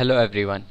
Hello everyone,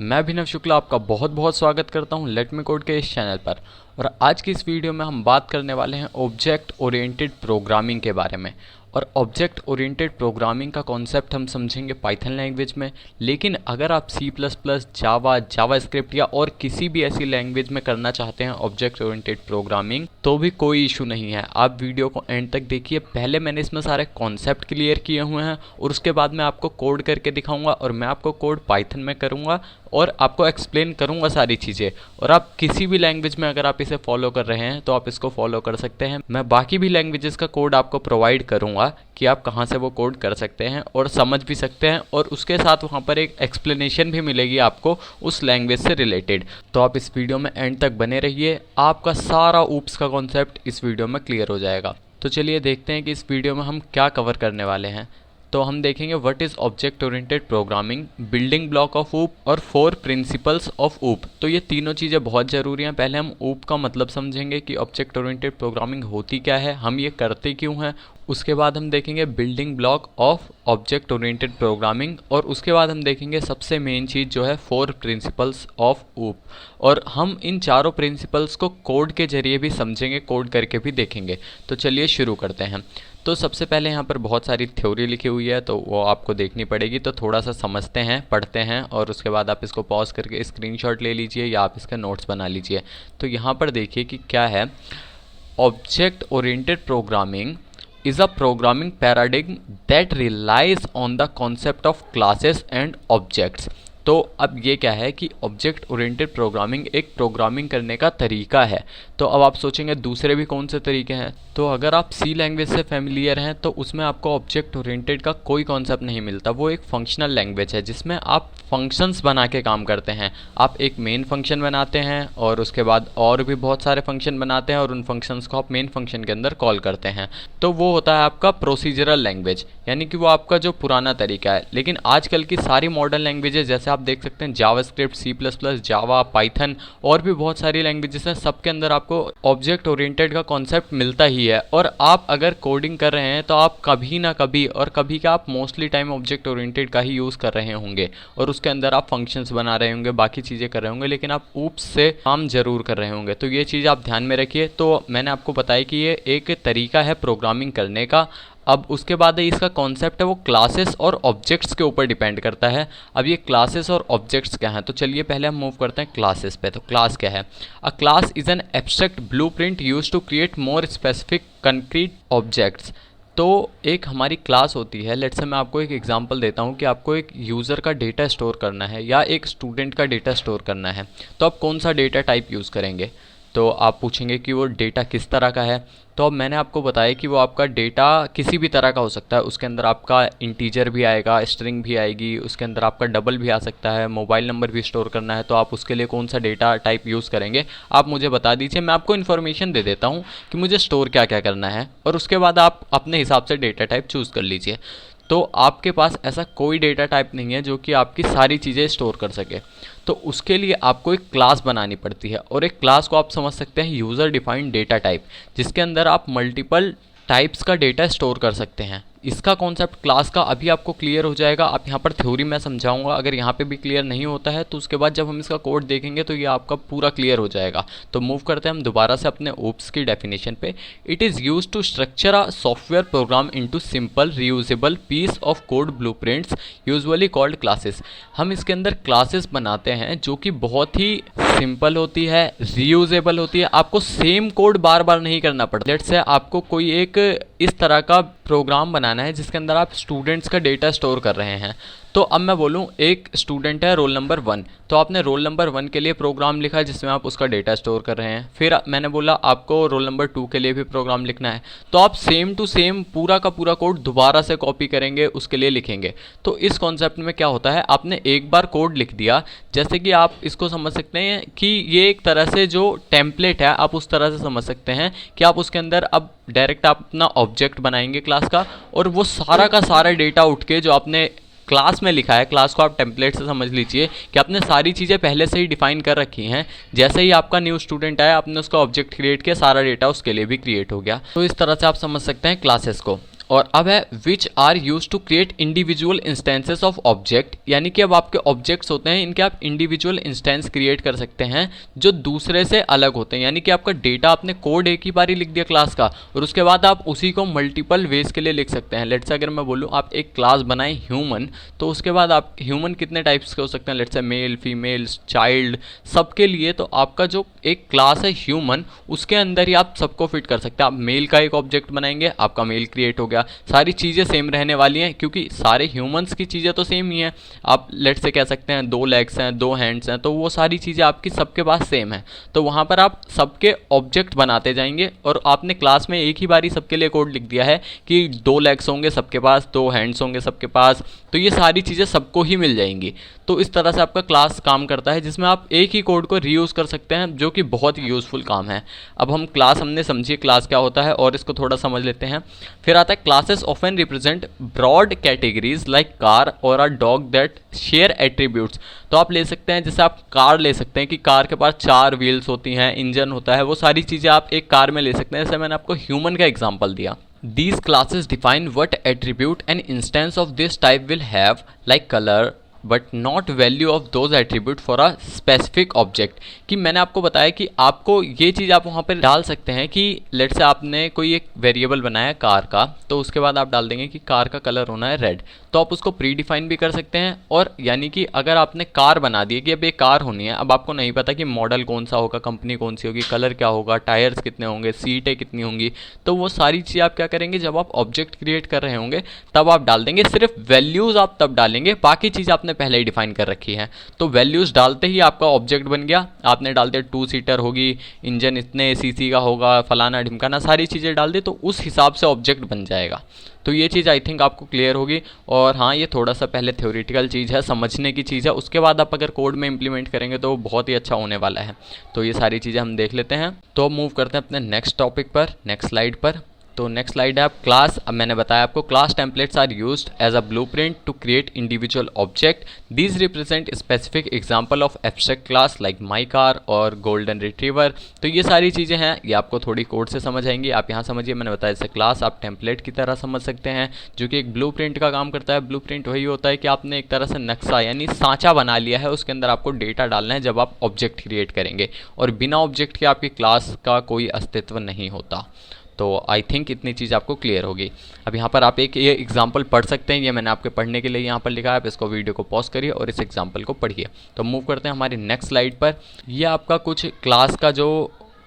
मैं अभिनव शुक्ला आपका बहुत बहुत स्वागत करता हूं लेट मी कोड के इस चैनल पर। और आज की इस वीडियो में हम बात करने वाले हैं ऑब्जेक्ट ओरिएंटेड प्रोग्रामिंग के बारे में। और ऑब्जेक्ट ओरिएंटेड प्रोग्रामिंग का कॉन्सेप्ट हम समझेंगे पाइथन लैंग्वेज में, लेकिन अगर आप सी प्लस प्लस, जावास्क्रिप्ट या और किसी भी ऐसी लैंग्वेज में करना चाहते हैं ऑब्जेक्ट ओरिएंटेड प्रोग्रामिंग तो भी कोई इशू नहीं है। आप वीडियो को एंड तक देखिए। पहले मैंने इसमें सारे कॉन्सेप्ट क्लियर किए हुए हैं और उसके बाद मैं आपको कोड करके दिखाऊंगा और मैं आपको कोड पाइथन में करूंगा और आपको एक्सप्लेन करूंगा सारी चीज़ें। और आप किसी भी लैंग्वेज में अगर आप इसे फॉलो कर रहे हैं तो आप इसको फॉलो कर सकते हैं। मैं बाकी भी लैंग्वेजेस का कोड आपको प्रोवाइड करूंगा कि आप कहां से वो कोड कर सकते हैं और समझ भी सकते हैं, और उसके साथ वहां पर एक एक्सप्लेनेशन भी मिलेगी आपको उस लैंग्वेज से रिलेटेड। तो आप इस वीडियो में एंड तक बने रहिए, आपका सारा ऊप्स का कॉन्सेप्ट इस वीडियो में क्लियर हो जाएगा। तो चलिए देखते हैं कि इस वीडियो में हम क्या कवर करने वाले हैं। तो हम देखेंगे what is object oriented programming, building block of ऊप और 4 प्रिंसिपल्स ऑफ ऊप। तो ये तीनों चीज़ें बहुत ज़रूरी हैं। पहले हम ऊप का मतलब समझेंगे कि ऑब्जेक्ट ओरिएंटेड प्रोग्रामिंग होती क्या है, हम ये करते क्यों हैं। उसके बाद हम देखेंगे building block of object oriented programming, और उसके बाद हम देखेंगे सबसे मेन चीज़ जो है 4 प्रिंसिपल्स ऑफ ऊप। और हम इन चारों प्रिंसिपल्स को कोड के जरिए भी समझेंगे, कोड करके भी देखेंगे। तो चलिए शुरू करते हैं। तो सबसे पहले यहाँ पर बहुत सारी थ्योरी लिखी हुई है तो वो आपको देखनी पड़ेगी, तो थोड़ा सा समझते हैं, पढ़ते हैं, और उसके बाद आप इसको पॉज करके स्क्रीनशॉट ले लीजिए या आप इसके नोट्स बना लीजिए। तो यहाँ पर देखिए कि क्या है। Object oriented programming is a programming paradigm that relies on the concept of classes and objects। तो अब ये क्या है कि ऑब्जेक्ट ओरिएंटेड प्रोग्रामिंग एक प्रोग्रामिंग करने का तरीका है। तो अब आप सोचेंगे दूसरे भी कौन से तरीके हैं। तो अगर आप सी लैंग्वेज से फेमिलियर हैं तो उसमें आपको ऑब्जेक्ट ओरिएंटेड का कोई कॉन्सेप्ट नहीं मिलता। वो एक फंक्शनल लैंग्वेज है जिसमें आप फंक्शंस बना के काम करते हैं। आप एक मेन फंक्शन बनाते हैं और उसके बाद और भी बहुत सारे फंक्शन बनाते हैं और उन फंक्शंस को आप मेन फंक्शन के अंदर कॉल करते हैं। तो वो होता है आपका प्रोसीजरल लैंग्वेज, यानी कि वो आपका जो पुराना तरीका है। लेकिन आजकल की सारी मॉडर्न लैंग्वेजेस जैसे आप देख सकते हैं जावास्क्रिप्ट, सी प्लस प्लस, जावा, पाइथन और भी बहुत सारी लैंग्वेजेस हैं, सबके अंदर आपको ऑब्जेक्ट ओरिएंटेड का कॉन्सेप्ट मिलता ही है। और आप अगर कोडिंग कर रहे हैं तो आप कभी ना कभी, और कभी का आप मोस्टली टाइम ऑब्जेक्ट ओरिएंटेड का ही यूज़ कर रहे होंगे और उसके अंदर आप फंक्शंस बना रहे होंगे, बाकी चीज़ें कर रहे होंगे, लेकिन आप ऊप्स से काम जरूर कर रहे होंगे। तो ये चीज़ आप ध्यान में रखिए। तो मैंने आपको बताया कि ये एक तरीका है प्रोग्रामिंग करने का। अब उसके बाद इसका कॉन्सेप्ट है वो क्लासेस और ऑब्जेक्ट्स के ऊपर डिपेंड करता है। अब ये क्लासेस और ऑब्जेक्ट्स क्या हैं, तो चलिए पहले हम मूव करते हैं क्लासेस पे। तो क्लास क्या है? A class is an abstract blueprint used to create more specific concrete objects. तो एक हमारी क्लास होती है। लेट्स से मैं आपको एक एग्जांपल देता हूँ कि आपको एक यूज़र का डेटा स्टोर करना है या एक स्टूडेंट का डेटा स्टोर करना है, तो आप कौन सा डेटा टाइप यूज़ करेंगे? तो आप पूछेंगे कि वो डेटा किस तरह का है। तो अब मैंने आपको बताया कि वो आपका डेटा किसी भी तरह का हो सकता है। उसके अंदर आपका इंटीजर भी आएगा, स्ट्रिंग भी आएगी, उसके अंदर आपका डबल भी आ सकता है, मोबाइल नंबर भी स्टोर करना है। तो आप उसके लिए कौन सा डेटा टाइप यूज़ करेंगे आप मुझे बता दीजिए। मैं आपको इन्फॉर्मेशन दे देता हूँ कि मुझे स्टोर क्या क्या करना है, और उसके बाद आप अपने हिसाब से डेटा टाइप चूज़ कर लीजिए। तो आपके पास ऐसा कोई डेटा टाइप नहीं है जो कि आपकी सारी चीज़ें स्टोर कर सके। तो उसके लिए आपको एक क्लास बनानी पड़ती है, और एक क्लास को आप समझ सकते हैं यूज़र डिफाइंड डेटा टाइप, जिसके अंदर आप मल्टीपल टाइप्स का डेटा स्टोर कर सकते हैं। इसका कॉन्सेप्ट क्लास का अभी आपको क्लियर हो जाएगा। आप यहाँ पर थ्योरी में समझाऊंगा, अगर यहाँ पे भी क्लियर नहीं होता है तो उसके बाद जब हम इसका कोड देखेंगे तो ये आपका पूरा क्लियर हो जाएगा। तो मूव करते हैं हम दोबारा से अपने ओप्स की डेफिनेशन पे। It is use to structure a software program into simple reusable piece of code blueprints usually called classes. हम इसके अंदर क्लासेस बनाते हैं जो कि बहुत ही सिंपल होती है, रीयूजेबल होती है। आपको सेम कोड बार बार नहीं करना पड़ता। लेट्स से आपको कोई एक इस तरह का प्रोग्राम बनाना है जिसके अंदर आप स्टूडेंट्स का डेटा स्टोर कर रहे हैं। तो अब मैं बोलूँ एक स्टूडेंट है रोल नंबर 1, तो आपने रोल नंबर 1 के लिए प्रोग्राम लिखा जिसमें आप उसका डेटा स्टोर कर रहे हैं। फिर मैंने बोला आपको रोल नंबर 2 के लिए भी प्रोग्राम लिखना है, तो आप सेम टू सेम पूरा का पूरा कोड दोबारा से कॉपी करेंगे, उसके लिए लिखेंगे। तो इस कॉन्सेप्ट में क्या होता है, आपने एक बार कोड लिख दिया, जैसे कि आप इसको समझ सकते हैं कि ये एक तरह से जो टेम्पलेट है आप उस तरह से समझ सकते हैं कि आप उसके अंदर अब डायरेक्ट आप अपना ऑब्जेक्ट बनाएंगे क्लास का, और वो सारा का सारा डेटा उठ के जो आपने क्लास में लिखा है, क्लास को आप टेम्पलेट से समझ लीजिए कि आपने सारी चीज़ें पहले से ही डिफाइन कर रखी हैं। जैसे ही आपका न्यू स्टूडेंट आया, आपने उसका ऑब्जेक्ट क्रिएट किया, सारा डेटा उसके लिए भी क्रिएट हो गया। तो इस तरह से आप समझ सकते हैं क्लासेस को। और अब है which are use to create individual instances of object, यानी कि अब आपके ऑब्जेक्ट्स होते हैं इनके आप इंडिविजुअल इंस्टेंस क्रिएट कर सकते हैं जो दूसरे से अलग होते हैं। यानी कि आपका डेटा आपने कोड एक ही बारी लिख दिया क्लास का और उसके बाद आप उसी को मल्टीपल वेज के लिए लिख सकते हैं। लेट्स से अगर मैं बोलूँ आप एक क्लास बनाएं ह्यूमन, तो उसके बाद आप ह्यूमन कितने टाइप्स के हो सकते हैं, let's say mail, female, child, सबके लिए। तो आपका जो एक क्लास है ह्यूमन, उसके अंदर ही आप सबको फिट कर सकते हैं। आप मेल का एक ऑब्जेक्ट बनाएंगे, आपका मेल क्रिएट हो गया। सारी चीज़ें सेम रहने वाली हैं क्योंकि सारे ह्यूमंस की चीज़ें तो सेम ही हैं। आप लेट से कह सकते हैं 2 लेग्स हैं, 2 हैंड्स हैं, तो वो सारी चीज़ें आपकी सबके पास सेम है। तो वहाँ पर आप सबके ऑब्जेक्ट बनाते जाएंगे और आपने क्लास में एक ही बारी सबके लिए कोड लिख दिया है कि 2 लेग्स होंगे सबके पास, 2 हैंड्स होंगे सबके पास, तो ये सारी चीज़ें सबको ही मिल जाएंगी। तो इस तरह से आपका क्लास काम करता है जिसमें आप एक ही कोड को रीयूज़ कर सकते हैं, जो कि बहुत यूज़फुल काम है। अब हम क्लास हमने समझिए क्लास क्या होता है और इसको थोड़ा समझ लेते हैं। फिर आता है classes often represent broad categories like car और a dog that share attributes. तो आप ले सकते हैं, जैसे आप कार ले सकते हैं कि कार के पास 4 व्हील्स होती हैं, इंजन होता है, वो सारी चीज़ें आप एक कार में ले सकते हैं। जैसे मैंने आपको ह्यूमन का एग्जाम्पल दिया। These classes define what attribute an instance of this type will have, like color, but not value of those attribute for a specific object. कि मैंने आपको बताया कि आपको ये चीज़ आप वहाँ पर डाल सकते हैं कि लेट से आपने कोई एक वेरिएबल बनाया कार का, तो उसके बाद आप डाल देंगे कि कार का कलर होना है रेड, तो आप उसको प्री डिफाइन भी कर सकते हैं। और यानी कि अगर आपने कार बना दी कि अब ये कार होनी है, अब आपको नहीं पता कि मॉडल कौन सा होगा, कंपनी कौन सी होगी, कलर क्या होगा, टायर्स कितने होंगे, सीटें कितनी होंगी, तो वो सारी चीज़ें आप क्या करेंगे, जब आप ऑब्जेक्ट क्रिएट कर रहे होंगे तब आप डाल देंगे। सिर्फ वैल्यूज़ आप तब डालेंगे, बाकी चीज़ आपने पहले ही डिफाइन कर रखी है। तो वैल्यूज़ डालते ही आपका ऑब्जेक्ट बन गया। आपने डाल दिया 2 सीटर होगी, इंजन इतने सीसी का होगा, फलाना ढिमकाना, सारी चीज़ें डाल दी, तो उस हिसाब से ऑब्जेक्ट बन जाएगा। तो ये चीज़ आई थिंक आपको क्लियर होगी। और हाँ, ये थोड़ा सा पहले थ्योरेटिकल चीज़ है, समझने की चीज़ है, उसके बाद आप अगर कोड में इंप्लीमेंट करेंगे तो वो बहुत ही अच्छा होने वाला है। तो ये सारी चीज़ें हम देख लेते हैं। तो अब मूव करते हैं अपने नेक्स्ट टॉपिक पर, नेक्स्ट स्लाइड पर। तो नेक्स्ट स्लाइड है आप क्लास। अब मैंने बताया आपको class templates are used as a blueprint to create individual object. These represent specific example of abstract class like my car और गोल्डन रिट्रीवर। तो ये सारी चीज़ें हैं, ये आपको थोड़ी कोड से समझ आएंगी। आप यहाँ समझिए, मैंने बताया जैसे क्लास आप टेम्पलेट की तरह समझ सकते हैं, जो कि एक ब्लूप्रिंट का काम करता है। ब्लूप्रिंट वही होता है कि आपने एक तरह से नक्शा यानी सांचा बना लिया है, उसके अंदर आपको डेटा डालना है जब आप ऑब्जेक्ट क्रिएट करेंगे, और बिना ऑब्जेक्ट के आपकी क्लास का कोई अस्तित्व नहीं होता। तो आई थिंक इतनी चीज़ आपको क्लियर होगी। अब यहाँ पर आप एक ये एग्जाम्पल पढ़ सकते हैं, ये मैंने आपके पढ़ने के लिए यहाँ पर लिखा है। आप इसको वीडियो को पॉज करिए और इस एग्जाम्पल को पढ़िए। तो मूव करते हैं हमारी नेक्स्ट स्लाइड पर। ये आपका कुछ क्लास का जो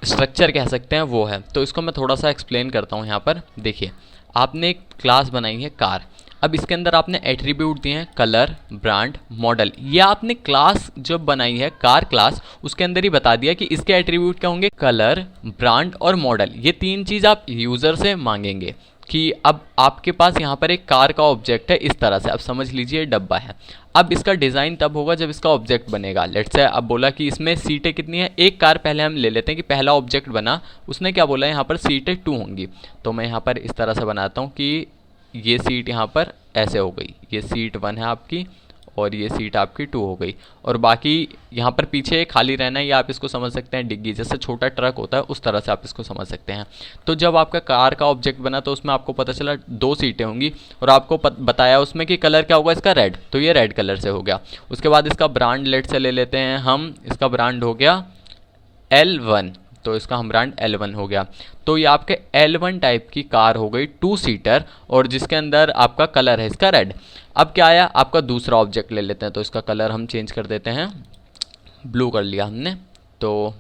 स्ट्रक्चर कह सकते हैं वो है, तो इसको मैं थोड़ा सा एक्सप्लेन करता हूँ। यहाँ पर देखिए, आपने एक क्लास बनाई है कार। अब इसके अंदर आपने एट्रीब्यूट दिए हैं कलर, ब्रांड, मॉडल। ये आपने क्लास जो बनाई है कार क्लास, उसके अंदर ही बता दिया कि इसके एट्रीब्यूट क्या होंगे, कलर, ब्रांड और मॉडल। ये 3 चीज़ आप यूज़र से मांगेंगे कि अब आपके पास यहाँ पर एक कार का ऑब्जेक्ट है इस तरह से। अब समझ लीजिए डब्बा है। अब इसका डिज़ाइन तब होगा जब इसका ऑब्जेक्ट बनेगा। लेट्स से अब बोला कि इसमें सीटें कितनी है, एक कार पहले हम ले लेते हैं कि पहला ऑब्जेक्ट बना, उसने क्या बोला, यहाँ पर सीटें 2 होंगी। तो मैं यहाँ पर इस तरह से बनाता हूँ कि ये सीट यहाँ पर ऐसे हो गई, ये सीट 1 है आपकी और ये सीट आपकी 2 हो गई, और बाकी यहाँ पर पीछे खाली रहना है। ये आप इसको समझ सकते हैं डिग्गी, जैसे छोटा ट्रक होता है उस तरह से आप इसको समझ सकते हैं। तो जब आपका कार का ऑब्जेक्ट बना तो उसमें आपको पता चला 2 सीटें होंगी, और आपको बताया उसमें कि कलर क्या होगा इसका, रेड, तो ये रेड कलर से हो गया। उसके बाद इसका ब्रांड लेट से ले लेते हैं हम, इसका ब्रांड हो गया L1, तो इसका हम ब्रांड L1 हो गया। तो ये आपके L1 टाइप की कार हो गई 2 सीटर, और जिसके अंदर आपका कलर है इसका रेड। अब क्या आया, आपका दूसरा ऑब्जेक्ट ले लेते हैं, तो इसका कलर हम चेंज कर देते हैं, ब्लू कर लिया हमने। तो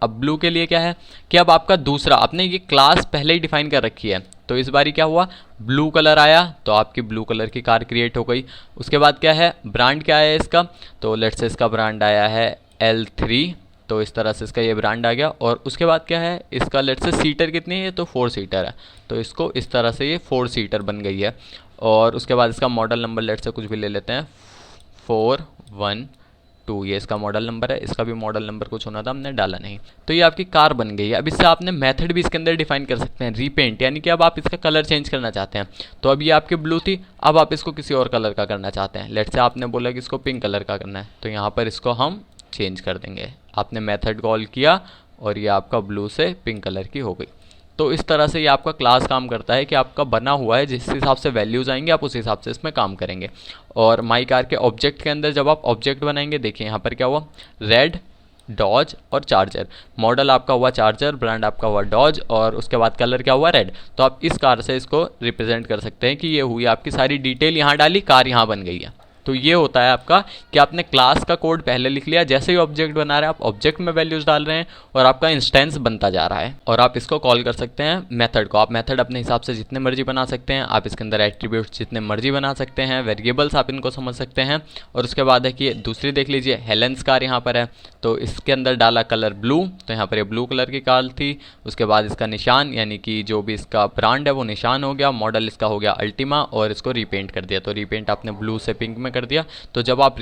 अब ब्लू के लिए क्या है कि अब आपका दूसरा, आपने ये क्लास पहले ही डिफाइन कर रखी है, तो इस बारी क्या हुआ, ब्लू कलर आया, तो आपकी ब्लू कलर की कार क्रिएट हो गई। उसके बाद क्या है, ब्रांड क्या है इसका, तो लेट्स से इसका ब्रांड आया है L3, तो इस तरह से इसका ये ब्रांड आ गया। और उसके बाद क्या है, इसका लेट्स से सीटर कितनी है, तो 4 सीटर है, तो इसको इस तरह से ये 4 सीटर बन गई है। और उसके बाद इसका मॉडल नंबर लेट्स से कुछ भी ले लेते हैं, 412, ये इसका मॉडल नंबर है। इसका भी मॉडल नंबर कुछ होना था, हमने डाला नहीं, तो ये आपकी कार बन गई है। अब इससे आपने मेथड भी इसके अंदर डिफाइन कर सकते हैं, रीपेंट, यानी कि अब आप इसका कलर चेंज करना चाहते हैं। तो अब ये आपकी ब्लू थी, अब आप इसको किसी और कलर का करना चाहते हैं। लेट्स से आपने बोला कि इसको पिंक कलर का करना है, तो यहाँ पर इसको हम चेंज कर देंगे। आपने मेथड कॉल किया और ये आपका ब्लू से पिंक कलर की हो गई। तो इस तरह से ये आपका क्लास काम करता है कि आपका बना हुआ है, जिस हिसाब से वैल्यूज़ आएंगे आप उस हिसाब से इसमें काम करेंगे। और माई कार के ऑब्जेक्ट के अंदर जब आप ऑब्जेक्ट बनाएंगे, देखिए यहाँ पर क्या हुआ, रेड, डॉज और चार्जर। मॉडल आपका हुआ चार्जर, ब्रांड आपका हुआ डॉज, और उसके बाद कलर क्या हुआ, रेड। तो आप इस कार से इसको रिप्रेजेंट कर सकते हैं कि ये हुई आपकी सारी डिटेल, यहाँ डाली, कार यहाँ बन गई है। तो ये होता है आपका कि आपने क्लास का कोड पहले लिख लिया, जैसे ही ऑब्जेक्ट बना रहे हैं आप ऑब्जेक्ट में वैल्यूज डाल रहे हैं और आपका इंस्टेंस बनता जा रहा है। और आप इसको कॉल कर सकते हैं मेथड को। आप मेथड अपने हिसाब से जितने मर्जी बना सकते हैं, आप इसके अंदर एट्रीब्यूट्स जितने मर्जी बना सकते हैं, वेरिएबल्स आप इनको समझ सकते हैं। और उसके बाद है कि दूसरी देख लीजिए, हेलेंस कार यहाँ पर है, तो इसके अंदर डाला कलर ब्लू, तो यहाँ पर ये ब्लू कलर की कार थी। उसके बाद इसका निशान, यानी कि जो भी इसका ब्रांड है वो निशान हो गया, मॉडल इसका हो गया अल्टीमा, और इसको रीपेंट कर दिया। तो रीपेंट आपने ब्लू से पिंक में कर दिया। तो जब आप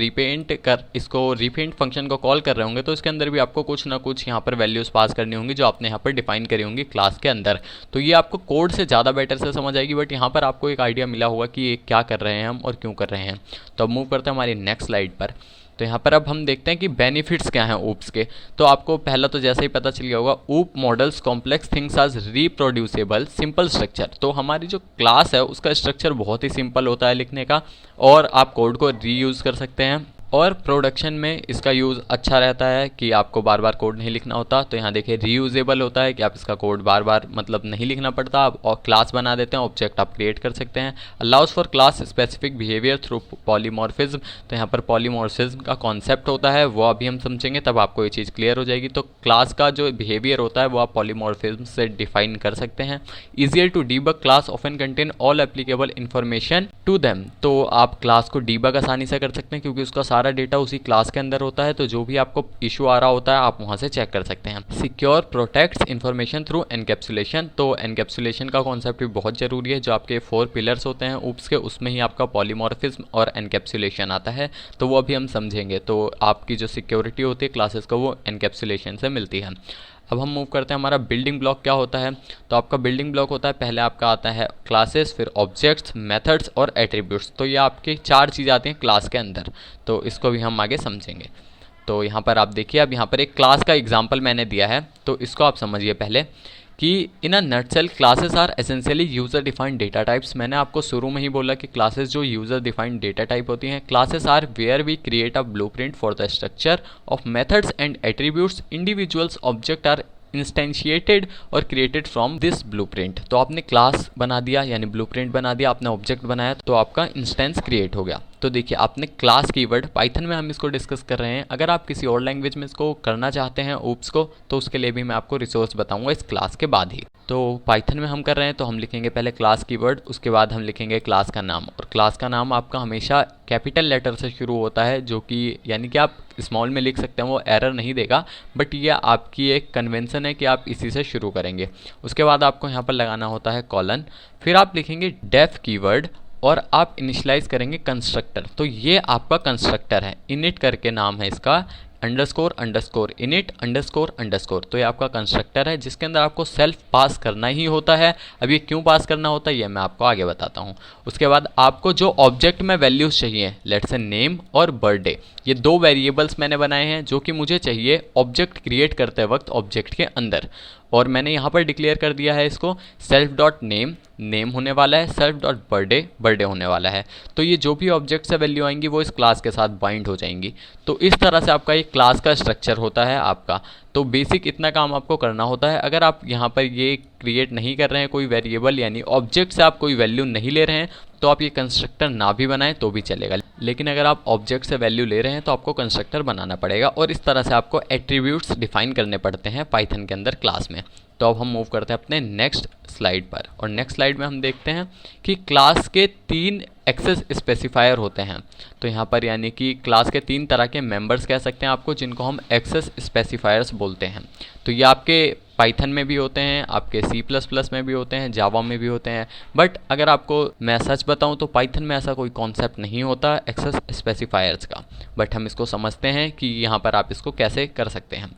इसको रीपेंट फंक्शन को कॉल कर रहे होंगे तो इसके अंदर भी आपको कुछ ना कुछ यहाँ पर वैल्यूज पास करनी होंगी जो आपने यहाँ पर डिफाइन करी होंगी क्लास के अंदर। तो ये आपको कोड से ज़्यादा बेटर से समझ आएगी, बट यहाँ पर आपको एक आइडिया मिला होगा कि ये क्या कर रहे हैं हम और क्यों कर रहे हैं। तो अब मूव करते हैं हमारी नेक्स्ट स्लाइड पर। तो यहाँ पर अब हम देखते हैं कि बेनिफिट्स क्या हैं ऊप्स के। तो आपको पहला तो जैसे ही पता चल गया होगा, ऊप मॉडल्स कॉम्प्लेक्स थिंग्स आज रीप्रोड्यूसेबल सिंपल स्ट्रक्चर। तो हमारी जो क्लास है उसका स्ट्रक्चर बहुत ही सिंपल होता है लिखने का, और आप कोड को रीयूज़ कर सकते हैं। और प्रोडक्शन में इसका यूज़ अच्छा रहता है कि आपको बार बार कोड नहीं लिखना होता। तो यहाँ देखिए रीयूजेबल होता है कि आप इसका कोड बार बार मतलब नहीं लिखना पड़ता, आप और क्लास बना देते हैं, ऑब्जेक्ट आप क्रिएट कर सकते हैं। Allows for class specific behaviour through polymorphism. तो यहाँ पर पॉलीमॉर्फिज्म का कॉन्सेप्ट होता है, वो अभी हम समझेंगे, तब आपको ये चीज़ क्लियर हो जाएगी। तो क्लास का जो बिहेवियर होता है वो आप पॉलीमॉर्फिज्म से डिफाइन कर सकते हैं। Easier to debug class often contain all applicable information to them. तो आप क्लास को डीबग आसानी से कर सकते हैं क्योंकि उसका सारा डेटा उसी क्लास के अंदर होता है। तो जो भी आपको इशू आ रहा होता है आप वहां से चेक कर सकते हैं। Secure protects information through encapsulation. तो एनकैप्सुलेशन का कॉन्सेप्ट भी बहुत जरूरी है। जो आपके 4 पिलर्स होते हैं ऊप्स के, उसमें ही आपका पॉलीमॉर्फिज्म और एनकैप्सुलेशन आता है, तो वो अभी हम समझेंगे। तो आपकी जो सिक्योरिटी होती है क्लासेस को, वो एनकैप्सुलेशन से मिलती है। अब हम मूव करते हैं, हमारा बिल्डिंग ब्लॉक क्या होता है। तो आपका बिल्डिंग ब्लॉक होता है, पहले आपका आता है क्लासेस, फिर ऑब्जेक्ट्स, मेथड्स और एट्रीब्यूट्स। तो ये आपकी 4 चीज़ आती हैं क्लास के अंदर, तो इसको भी हम आगे समझेंगे। तो यहाँ पर आप देखिए, अब यहाँ पर एक क्लास का एग्जाम्पल मैंने दिया है, तो इसको आप समझिए पहले कि in a nutshell classes are essentially user defined data types. मैंने आपको शुरू में ही बोला कि क्लासेस जो यूज़र डिफाइंड डेटा टाइप होती हैं। Classes are where we create a blueprint for the structure of methods and attributes. Individuals object are instantiated और क्रिएटेड फ्रॉम दिस ब्लूप्रिंट। तो आपने क्लास बना दिया यानी ब्लूप्रिंट बना दिया, आपने ऑब्जेक्ट बनाया, तो आपका इंस्टेंस क्रिएट हो गया। तो देखिए आपने क्लास कीवर्ड, पाइथन में हम इसको डिस्कस कर रहे हैं। अगर आप किसी और लैंग्वेज में इसको करना चाहते हैं ऊप्स को, तो उसके लिए भी मैं आपको रिसोर्स बताऊंगा इस क्लास के बाद ही। तो पाइथन में हम कर रहे हैं तो हम लिखेंगे पहले क्लास कीवर्ड, उसके बाद हम लिखेंगे क्लास का नाम। और क्लास का नाम आपका हमेशा कैपिटल लेटर से शुरू होता है, जो कि यानी कि आप स्मॉल में लिख सकते हैं, वो एरर नहीं देगा, बट ये आपकी एक कन्वेंशन है कि आप इसी से शुरू करेंगे। उसके बाद आपको यहाँ पर लगाना होता है कॉलन, फिर आप लिखेंगे डेफ कीवर्ड और आप इनिशियलाइज करेंगे कंस्ट्रक्टर। तो ये आपका कंस्ट्रक्टर है, इनिट करके नाम है इसका, underscore underscore init underscore underscore. तो ये आपका कंस्ट्रक्टर है जिसके अंदर आपको सेल्फ पास करना ही होता है। अब ये क्यों पास करना होता है ये मैं आपको आगे बताता हूँ। उसके बाद आपको जो ऑब्जेक्ट में वैल्यूज चाहिए, लेट्स से नेम और बर्थडे, ये 2 वेरिएबल्स मैंने बनाए हैं जो कि मुझे चाहिए ऑब्जेक्ट क्रिएट करते वक्त ऑब्जेक्ट के अंदर। और मैंने यहाँ पर डिक्लेयर कर दिया है इसको सेल्फ डॉट नेम, नेम होने वाला है, सेल्फ डॉट बर्थडे, बर्थडे होने वाला है। तो ये जो भी ऑब्जेक्ट से वैल्यू आएंगी वो इस क्लास के साथ बाइंड हो जाएंगी। तो इस तरह से आपका एक क्लास का स्ट्रक्चर होता है आपका। तो बेसिक इतना काम आपको करना होता है। अगर आप यहाँ पर ये क्रिएट नहीं कर रहे हैं कोई वेरिएबल, यानी ऑब्जेक्ट से आप कोई वैल्यू नहीं ले रहे हैं, तो आप ये कंस्ट्रक्टर ना भी बनाएं तो भी चलेगा। लेकिन अगर आप ऑब्जेक्ट से वैल्यू ले रहे हैं तो आपको कंस्ट्रक्टर बनाना पड़ेगा। और इस तरह से आपको एट्रीब्यूट्स डिफाइन करने पड़ते हैं पाइथन के अंदर क्लास में। तो अब हम मूव करते हैं अपने नेक्स्ट स्लाइड पर, और नेक्स्ट स्लाइड में हम देखते हैं कि क्लास के 3 एक्सेस स्पेसिफायर होते हैं। तो यहाँ पर यानी कि क्लास के 3 तरह के मेंबर्स कह सकते हैं आपको, जिनको हम एक्सेस स्पेसिफायर्स बोलते हैं। तो ये आपके पाइथन में भी होते हैं, आपके C++ में भी होते हैं, जावा में भी होते हैं। बट अगर आपको मैं सच बताऊं तो पाइथन में ऐसा कोई कॉन्सेप्ट नहीं होता एक्सेस स्पेसिफायर्स का, बट हम इसको समझते हैं कि यहाँ पर आप इसको कैसे कर सकते हैं।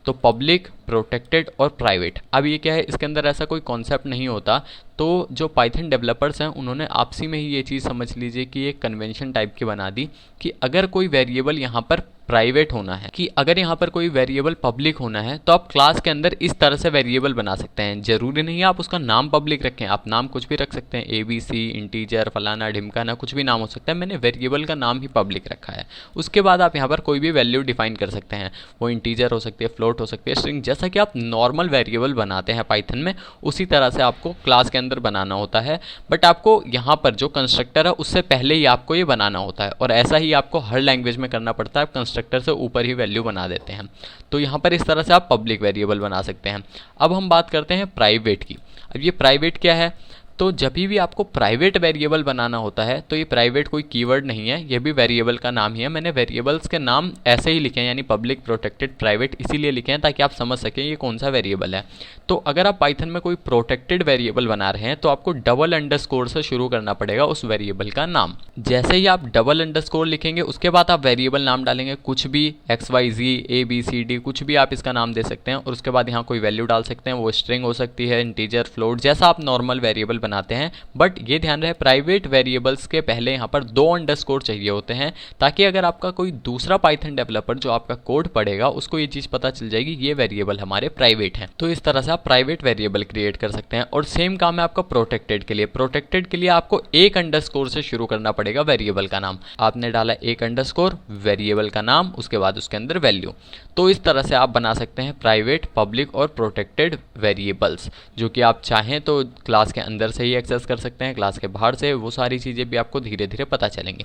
तो पब्लिक, प्रोटेक्टेड और प्राइवेट। अब ये क्या है, इसके अंदर ऐसा कोई कॉन्सेप्ट नहीं होता। तो जो पाइथन डेवलपर्स हैं उन्होंने आपसी में ही ये चीज़ समझ लीजिए कि एक कन्वेंशन टाइप की बना दी कि अगर कोई वेरिएबल यहाँ पर प्राइवेट होना है, कि अगर यहाँ पर कोई वेरिएबल पब्लिक होना है, तो आप क्लास के अंदर इस तरह से वेरिएबल बना सकते हैं। जरूरी नहीं है आप उसका नाम पब्लिक रखें, आप नाम कुछ भी रख सकते हैं, ABC, इंटीजर, फलाना ढिमकाना, कुछ भी नाम हो सकता है। मैंने वेरिएबल का नाम ही पब्लिक रखा है। उसके बाद आप यहाँ पर कोई भी वैल्यू डिफाइन कर सकते हैं, वो इंटीजर हो सकती है, फ्लोट हो सकती है, स्ट्रिंग, जैसा कि आप नॉर्मल वेरिएबल बनाते हैं पाइथन में, उसी तरह से आपको क्लास के अंदर बनाना होता है। बट आपको यहाँ पर जो कंस्ट्रक्टर है उससे पहले ही आपको ये बनाना होता है, और ऐसा ही आपको हर लैंग्वेज में करना पड़ता है। आप कंस्ट्रक्टर से ऊपर ही वैल्यू बना देते हैं। तो यहाँ पर इस तरह से आप पब्लिक वेरिएबल बना सकते हैं। अब हम बात करते हैं प्राइवेट की। अब ये प्राइवेट क्या है? तो जब भी आपको प्राइवेट वेरिएबल बनाना होता है, तो ये प्राइवेट कोई कीवर्ड नहीं है, ये भी वेरिएबल का नाम ही है। मैंने वेरिएबल्स के नाम ऐसे ही लिखे हैं, यानी पब्लिक, प्रोटेक्टेड, प्राइवेट, इसीलिए लिखे हैं ताकि आप समझ सकें ये कौन सा वेरिएबल है। तो अगर आप पाइथन में कोई प्रोटेक्टेड वेरिएबल बना रहे हैं तो आपको डबल अंडरस्कोर से शुरू करना पड़ेगा उस वेरिएबल का नाम। जैसे ही आप डबल अंडरस्कोर लिखेंगे उसके बाद आप वेरिएबल नाम डालेंगे, कुछ भी XYZ ABCD कुछ भी आप इसका नाम दे सकते हैं, और उसके बाद यहाँ कोई वैल्यू डाल सकते हैं। वो स्ट्रिंग हो सकती है, इंटीजर, फ्लोट, जैसा आप नॉर्मल वेरिएबल बनाते हैं। बट ये ध्यान रहे, प्राइवेट वेरिएबल्स के पहले यहाँ पर 2 अंडरस्कोर चाहिए होते हैं, ताकि अगर आपका कोई दूसरा पाइथन डेवलपर जो आपका कोड पढ़ेगा उसको ये चीज़ पता चल जाएगी ये वेरिएबल हमारे प्राइवेट हैं। तो इस तरह से आप प्राइवेट वेरिएबल क्रिएट कर सकते हैं। और सेम काम है आपका प्रोटेक्टेड के लिए। प्रोटेक्टेड के लिए आपको 1 अंडरस्कोर से शुरू करना पड़ेगा वेरिएबल का नाम। आपने डाला 1 अंडरस्कोर, वेरिएबल का नाम, उसके बाद उसके अंदर वैल्यू। तो इस तरह से आप बना सकते हैं प्राइवेट, पब्लिक और प्रोटेक्टेड वेरिएबल्स, जो कि आप चाहें तो क्लास के अंदर से ही एक्सेस कर सकते हैं, क्लास के बाहर से, वो सारी चीज़ें भी आपको धीरे धीरे पता चलेंगी।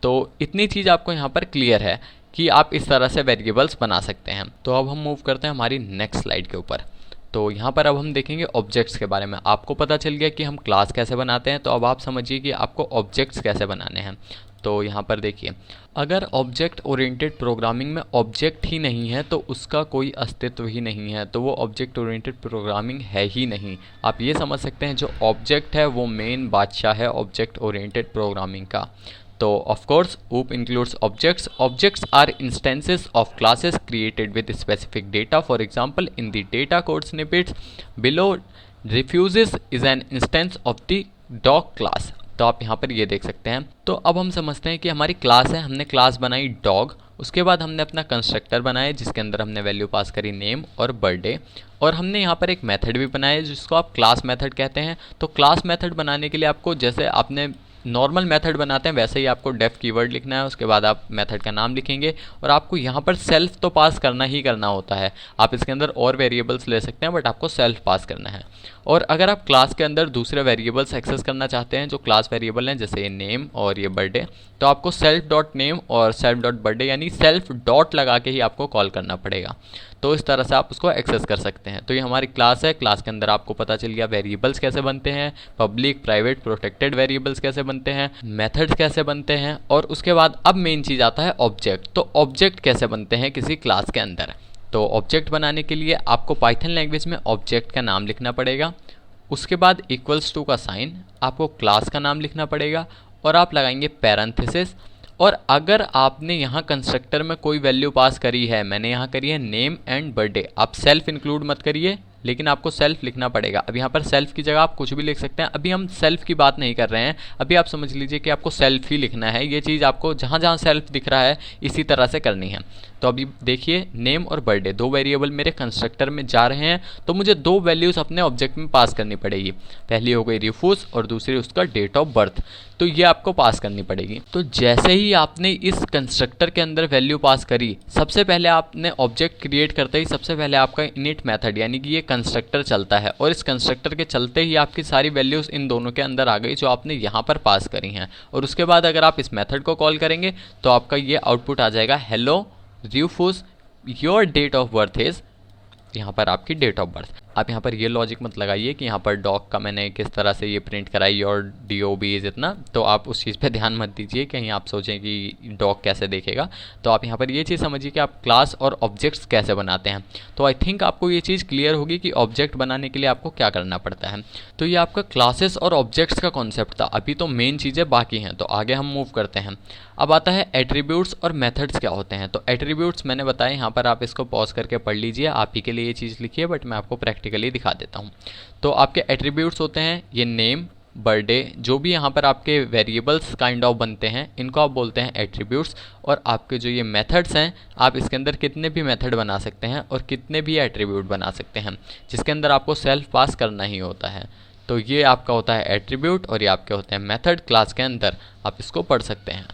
तो इतनी चीज़ आपको यहाँ पर क्लियर है कि आप इस तरह से वेरिएबल्स बना सकते हैं। तो अब हम मूव करते हैं हमारी नेक्स्ट स्लाइड के ऊपर। तो यहाँ पर अब हम देखेंगे ऑब्जेक्ट्स के बारे में। आपको पता चल गया कि हम क्लास कैसे बनाते हैं, तो अब आप समझिए कि आपको ऑब्जेक्ट्स कैसे बनाने हैं। तो यहाँ पर देखिए, अगर ऑब्जेक्ट ओरिएंटेड प्रोग्रामिंग में ऑब्जेक्ट ही नहीं है तो उसका कोई अस्तित्व ही नहीं है, तो वो ऑब्जेक्ट ओरिएंटेड प्रोग्रामिंग है ही नहीं। आप ये समझ सकते हैं जो ऑब्जेक्ट है वो मेन बादशाह है ऑब्जेक्ट ओरिएंटेड प्रोग्रामिंग का। तो of course OOP includes objects. Objects are instances of classes created with specific data. For example, in the data code snippets below, refuses is an instance of the dog class. तो आप यहाँ पर ये देख सकते हैं। तो अब हम समझते हैं कि हमारी क्लास है, हमने क्लास बनाई डॉग, उसके बाद हमने अपना कंस्ट्रक्टर बनाया जिसके अंदर हमने वैल्यू पास करी नेम और बर्थडे, और हमने यहाँ पर एक मेथड भी बनाया जिसको आप क्लास मेथड कहते हैं। तो क्लास मेथड बनाने के लिए आपको, जैसे आपने नॉर्मल मेथड बनाते हैं वैसे ही आपको डेफ कीवर्ड लिखना है, उसके बाद आप मेथड का नाम लिखेंगे, और आपको यहाँ पर सेल्फ तो पास करना ही करना होता है। आप इसके अंदर और वेरिएबल्स ले सकते हैं बट आपको सेल्फ पास करना है। और अगर आप क्लास के अंदर दूसरे वेरिएबल्स एक्सेस करना चाहते हैं जो क्लास वेरिएबल हैं, जैसे ये नेम और ये बर्थडे, तो आपको सेल्फ डॉट नेम और सेल्फ डॉट बर्थडे यानी सेल्फ डॉट लगा के ही आपको कॉल करना पड़ेगा। तो इस तरह से आप उसको एक्सेस कर सकते हैं। तो ये हमारी क्लास है, क्लास के अंदर आपको पता चल गया वेरिएबल्स कैसे बनते हैं, पब्लिक, प्राइवेट, प्रोटेक्टेड वेरिएबल्स कैसे बनते हैं, मेथड्स कैसे बनते हैं, और उसके बाद अब मेन चीज़ आता है ऑब्जेक्ट। तो ऑब्जेक्ट कैसे बनते हैं किसी क्लास के अंदर। तो ऑब्जेक्ट बनाने के लिए आपको पाइथन लैंग्वेज में ऑब्जेक्ट का नाम लिखना पड़ेगा, उसके बाद इक्वल्स टू का साइन, आपको क्लास का नाम लिखना पड़ेगा, और आप लगाएंगे पैरेंथेसिस। और अगर आपने यहाँ कंस्ट्रक्टर में कोई वैल्यू पास करी है, मैंने यहाँ करी है नेम एंड बर्थडे, आप सेल्फ इंक्लूड मत करिए, लेकिन आपको सेल्फ लिखना पड़ेगा। अब यहाँ पर सेल्फ की जगह आप कुछ भी लिख सकते हैं। अभी हम सेल्फ की बात नहीं कर रहे हैं, अभी आप समझ लीजिए कि आपको सेल्फ ही लिखना है। ये चीज़ आपको जहाँ जहाँ सेल्फ दिख रहा है इसी तरह से करनी है। तो अभी देखिए, नेम और बर्थडे 2 वेरिएबल मेरे कंस्ट्रक्टर में जा रहे हैं, तो मुझे 2 वैल्यूज़ अपने ऑब्जेक्ट में पास करनी पड़ेगी। पहली हो गई रिफ्यूज और दूसरी उसका डेट ऑफ बर्थ, तो ये आपको पास करनी पड़ेगी। तो जैसे ही आपने इस कंस्ट्रक्टर के अंदर वैल्यू पास करी, सबसे पहले आपने ऑब्जेक्ट क्रिएट करते ही सबसे पहले आपका इनिट मेथड यानी कि ये कंस्ट्रक्टर चलता है, और इस कंस्ट्रक्टर के चलते ही आपकी सारी वैल्यूज़ इन दोनों के अंदर आ गई जो आपने यहाँ पर पास करी हैं। और उसके बाद अगर आप इस मेथड को कॉल करेंगे तो आपका ये आउटपुट आ जाएगा, hello refuse your date of birth is, यहाँ पर आपकी डेट ऑफ बर्थ। आप यहाँ पर ये लॉजिक मत लगाइए कि यहाँ पर डॉग का मैंने किस तरह से ये प्रिंट कराई और DOB इज इतना, तो आप उस चीज़ पे ध्यान मत दीजिए कहीं आप सोचें कि डॉग कैसे देखेगा। तो आप यहाँ पर ये चीज़ समझिए कि आप क्लास और ऑब्जेक्ट्स कैसे बनाते हैं। तो आई थिंक आपको ये चीज़ क्लियर होगी कि ऑब्जेक्ट बनाने के लिए आपको क्या करना पड़ता है। तो ये आपका क्लासेस और ऑब्जेक्ट्स का कॉन्सेप्ट था। अभी तो मेन चीज़ें बाकी हैं, तो आगे हम मूव करते हैं। अब आता है एट्रीब्यूट्स और मेथड्स क्या होते हैं। तो एट्रीब्यूट्स मैंने बताया, यहाँ पर आप इसको पॉज करके पढ़ लीजिए, आप ही के लिए ये चीज़ लिखिए, बट मैं आपको प्रैक्टिकल प्रैक्टिकली दिखा देता हूँ। तो आपके एट्रीब्यूट्स होते हैं ये नेम, बर्थडे, जो भी यहाँ पर आपके वेरिएबल्स काइंड ऑफ बनते हैं इनको आप बोलते हैं एट्रीब्यूट्स। और आपके जो ये मेथड्स हैं, आप इसके अंदर कितने भी मेथड बना सकते हैं और कितने भी एट्रीब्यूट बना सकते हैं, जिसके अंदर आपको सेल्फ पास करना ही होता है। तो ये आपका होता है एट्रीब्यूट और ये आपके होते हैं मेथड क्लास के अंदर, आप इसको पढ़ सकते हैं।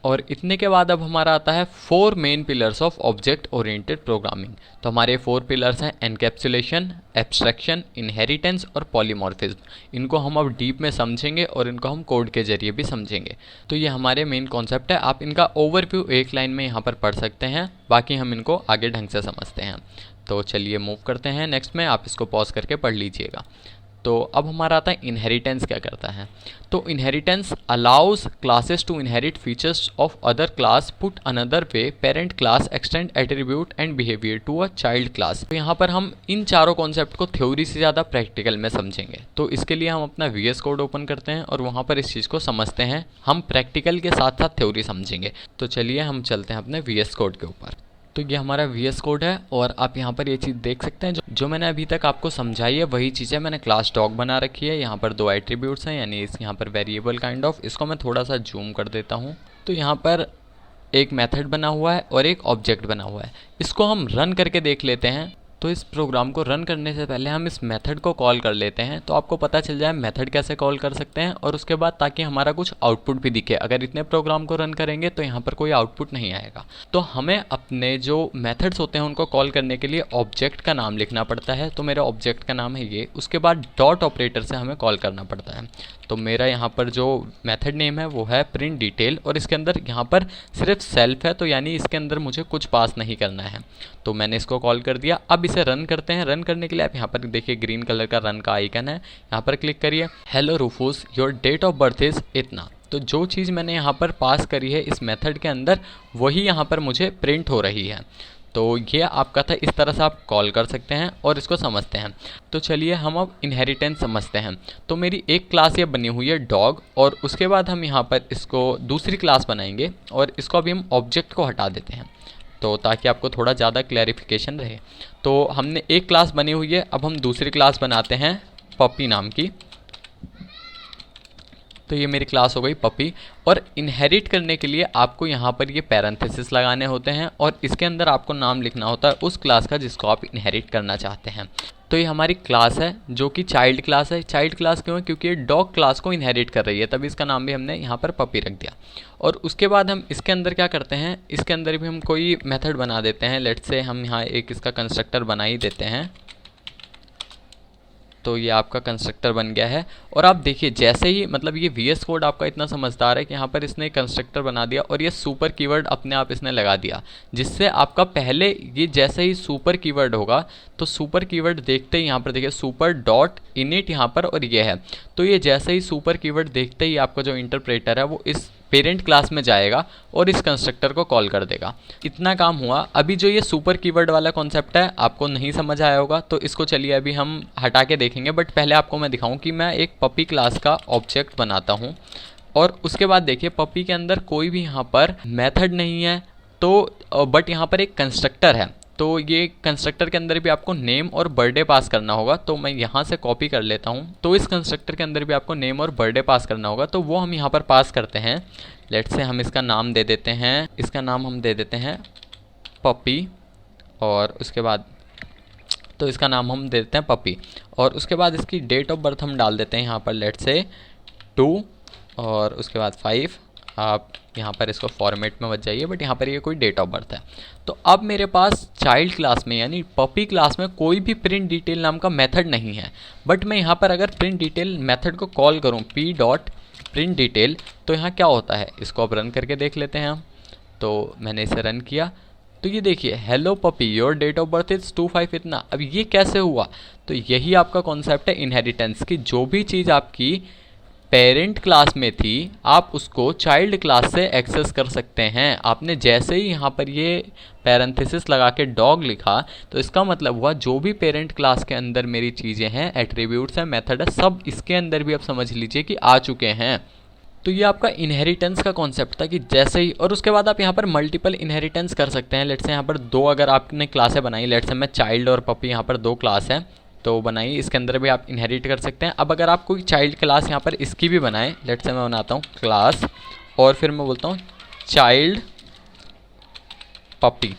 और इतने के बाद अब हमारा आता है 4 main pillars of object oriented programming. तो हमारे 4 पिलर्स हैं एनकैप्सुलेशन, एब्स्ट्रैक्शन, इनहेरिटेंस और पॉलीमॉर्फिज्म। इनको हम अब डीप में समझेंगे और इनको हम कोड के जरिए भी समझेंगे। तो ये हमारे मेन कॉन्सेप्ट है। आप इनका ओवरव्यू एक लाइन में यहाँ पर पढ़ सकते हैं, बाकी हम इनको आगे ढंग से समझते हैं। तो चलिए मूव करते हैं नेक्स्ट में, आप इसको पॉज करके पढ़ लीजिएगा। तो अब हमारा आता है इनहेरिटेंस क्या करता है। तो inheritance allows classes to inherit features of other class, put another way parent class extend attribute and behaviour to a child class. तो यहाँ पर हम इन चारों कॉन्सेप्ट को थ्योरी से ज़्यादा प्रैक्टिकल में समझेंगे। तो इसके लिए हम अपना VS कोड ओपन करते हैं और वहाँ पर इस चीज़ को समझते हैं। हम प्रैक्टिकल के साथ साथ थ्योरी समझेंगे। तो चलिए हम चलते हैं अपने VS कोड के ऊपर। तो ये हमारा VS कोड है और आप यहाँ पर ये चीज़ देख सकते हैं, जो मैंने अभी तक आपको समझाई है वही चीज़ है। मैंने क्लास डॉग बना रखी है, यहाँ पर 2 एट्रीब्यूट्स हैं, यानी इस यहाँ पर वेरिएबल काइंड ऑफ। इसको मैं थोड़ा सा जूम कर देता हूँ। तो यहाँ पर एक मेथड बना हुआ है और एक ऑब्जेक्ट बना हुआ है। इसको हम रन करके देख लेते हैं। तो इस प्रोग्राम को रन करने से पहले हम इस मेथड को कॉल कर लेते हैं, तो आपको पता चल जाए मेथड कैसे कॉल कर सकते हैं। और उसके बाद ताकि हमारा कुछ आउटपुट भी दिखे। अगर इतने प्रोग्राम को रन करेंगे तो यहाँ पर कोई आउटपुट नहीं आएगा। तो हमें अपने जो मेथड्स होते हैं उनको कॉल करने के लिए ऑब्जेक्ट का नाम लिखना पड़ता है। तो मेरा ऑब्जेक्ट का नाम है ये। उसके बाद डॉट ऑपरेटर से हमें कॉल करना पड़ता है। तो मेरा यहाँ पर जो मेथड नेम है वो है प्रिंट डिटेल और इसके अंदर यहाँ पर सिर्फ सेल्फ है, तो यानी इसके अंदर मुझे कुछ पास नहीं करना है। तो मैंने इसको कॉल कर दिया। अब इसे रन करते हैं। रन करने के लिए आप यहाँ पर देखिए ग्रीन कलर का रन का आइकन है, यहाँ पर क्लिक करिए। Hello Rufus, your date of birth is इतना। तो जो चीज़ मैंने यहाँ पर पास करी है इस मेथड के अंदर वही यहाँ पर मुझे प्रिंट हो रही है। तो ये आपका था, इस तरह से आप कॉल कर सकते हैं और इसको समझते हैं। तो चलिए हम अब इनहेरिटेंस समझते हैं। तो मेरी एक क्लास ये बनी हुई है डॉग, और उसके बाद हम यहाँ पर इसको दूसरी क्लास बनाएंगे और इसको अभी हम ऑब्जेक्ट को हटा देते हैं, तो ताकि आपको थोड़ा ज़्यादा क्लैरिफिकेशन रहे। तो हमने एक क्लास बनी हुई है, अब हम दूसरी क्लास बनाते हैं पपी नाम की। तो ये मेरी क्लास हो गई पपी। और इनहेरिट करने के लिए आपको यहाँ पर ये पैरेंथेसिस लगाने होते हैं और इसके अंदर आपको नाम लिखना होता है उस क्लास का जिसको आप इनहेरिट करना चाहते हैं। तो ये हमारी क्लास है जो कि चाइल्ड क्लास है। चाइल्ड क्लास क्यों है? क्योंकि ये डॉग क्लास को इनहेरिट कर रही है, तभी इसका नाम भी हमने यहाँ पर पपी रख दिया। और उसके बाद हम इसके अंदर क्या करते हैं, इसके अंदर भी हम कोई मेथड बना देते हैं। लेट्स से हम यहाँ एक इसका कंस्ट्रक्टर बना ही देते हैं। तो ये आपका कंस्ट्रक्टर बन गया है। और आप देखिए जैसे ही, मतलब ये VS कोड आपका इतना समझदार है कि यहाँ पर इसने कंस्ट्रक्टर बना दिया और ये सुपर कीवर्ड अपने आप इसने लगा दिया, जिससे आपका पहले ये जैसे ही सुपर कीवर्ड होगा तो सुपर कीवर्ड देखते ही यहाँ पर देखिए सुपर डॉट इनिट यहाँ पर और ये है। तो ये जैसे ही सुपर कीवर्ड देखते ही आपका जो इंटरप्रेटर है वो इस पेरेंट क्लास में जाएगा और इस कंस्ट्रक्टर को कॉल कर देगा। इतना काम हुआ। अभी जो ये सुपर कीवर्ड वाला कॉन्सेप्ट है आपको नहीं समझ आया होगा, तो इसको चलिए अभी हम हटा के देखेंगे। बट पहले आपको मैं दिखाऊं कि मैं एक पपी क्लास का ऑब्जेक्ट बनाता हूं और उसके बाद देखिए पपी के अंदर कोई भी यहाँ पर मेथड नहीं है, तो बट यहाँ पर एक कंस्ट्रक्टर है। तो ये कंस्ट्रक्टर के अंदर भी आपको नेम और बर्थडे पास करना होगा। तो मैं यहाँ से कॉपी कर लेता हूँ। तो इस कंस्ट्रक्टर के अंदर भी आपको नेम और बर्थडे पास करना होगा, तो वो हम यहाँ पर पास करते हैं। लेट्स से हम इसका नाम दे देते हैं, इसका नाम हम दे देते हैं पपी। और उसके बाद तो इसका नाम हम दे देते हैं पपी। और उसके बाद इसकी डेट ऑफ बर्थ हम डाल देते हैं यहाँ पर, लेट्स से 2 और उसके बाद 5। आप यहाँ पर इसको फॉर्मेट में मत जाइए, बट यहाँ पर ये कोई डेट ऑफ बर्थ है। तो अब मेरे पास चाइल्ड क्लास में यानी पपी क्लास में कोई भी प्रिंट डिटेल नाम का मेथड नहीं है। बट मैं यहाँ पर अगर प्रिंट डिटेल मेथड को कॉल करूँ p डॉट प्रिंट डिटेल, तो यहाँ क्या होता है इसको अब रन करके देख लेते हैं हम। तो मैंने इसे रन किया तो ये देखिए hello puppy your date of birth is 25 इतना। अब ये कैसे हुआ? तो यही आपका कॉन्सेप्ट है इनहेरिटेंस की। जो भी चीज़ आपकी पेरेंट क्लास में थी आप उसको चाइल्ड क्लास से एक्सेस कर सकते हैं। आपने जैसे ही यहाँ पर ये पैरेंथेसिस लगा के डॉग लिखा तो इसका मतलब हुआ जो भी पेरेंट क्लास के अंदर मेरी चीज़ें हैं, एट्रीब्यूट्स हैं, मेथड है, सब इसके अंदर भी आप समझ लीजिए कि आ चुके हैं। तो ये आपका इनहेरिटेंस का कॉन्सेप्ट था कि जैसे ही, और उसके बाद आप यहाँ पर मल्टीपल इनहेरिटेंस कर सकते हैं। लेट्स से यहाँ पर 2 अगर आपने क्लासें बनाई, लेट्स से मैं चाइल्ड और पपी यहाँ पर 2 क्लास हैं, तो बनाइए, इसके अंदर भी आप इनहेरिट कर सकते हैं। अब अगर आप कोई चाइल्ड क्लास यहाँ पर इसकी भी बनाएं, लेट्स से मैं बनाता हूँ क्लास और फिर मैं बोलता हूँ चाइल्ड पपी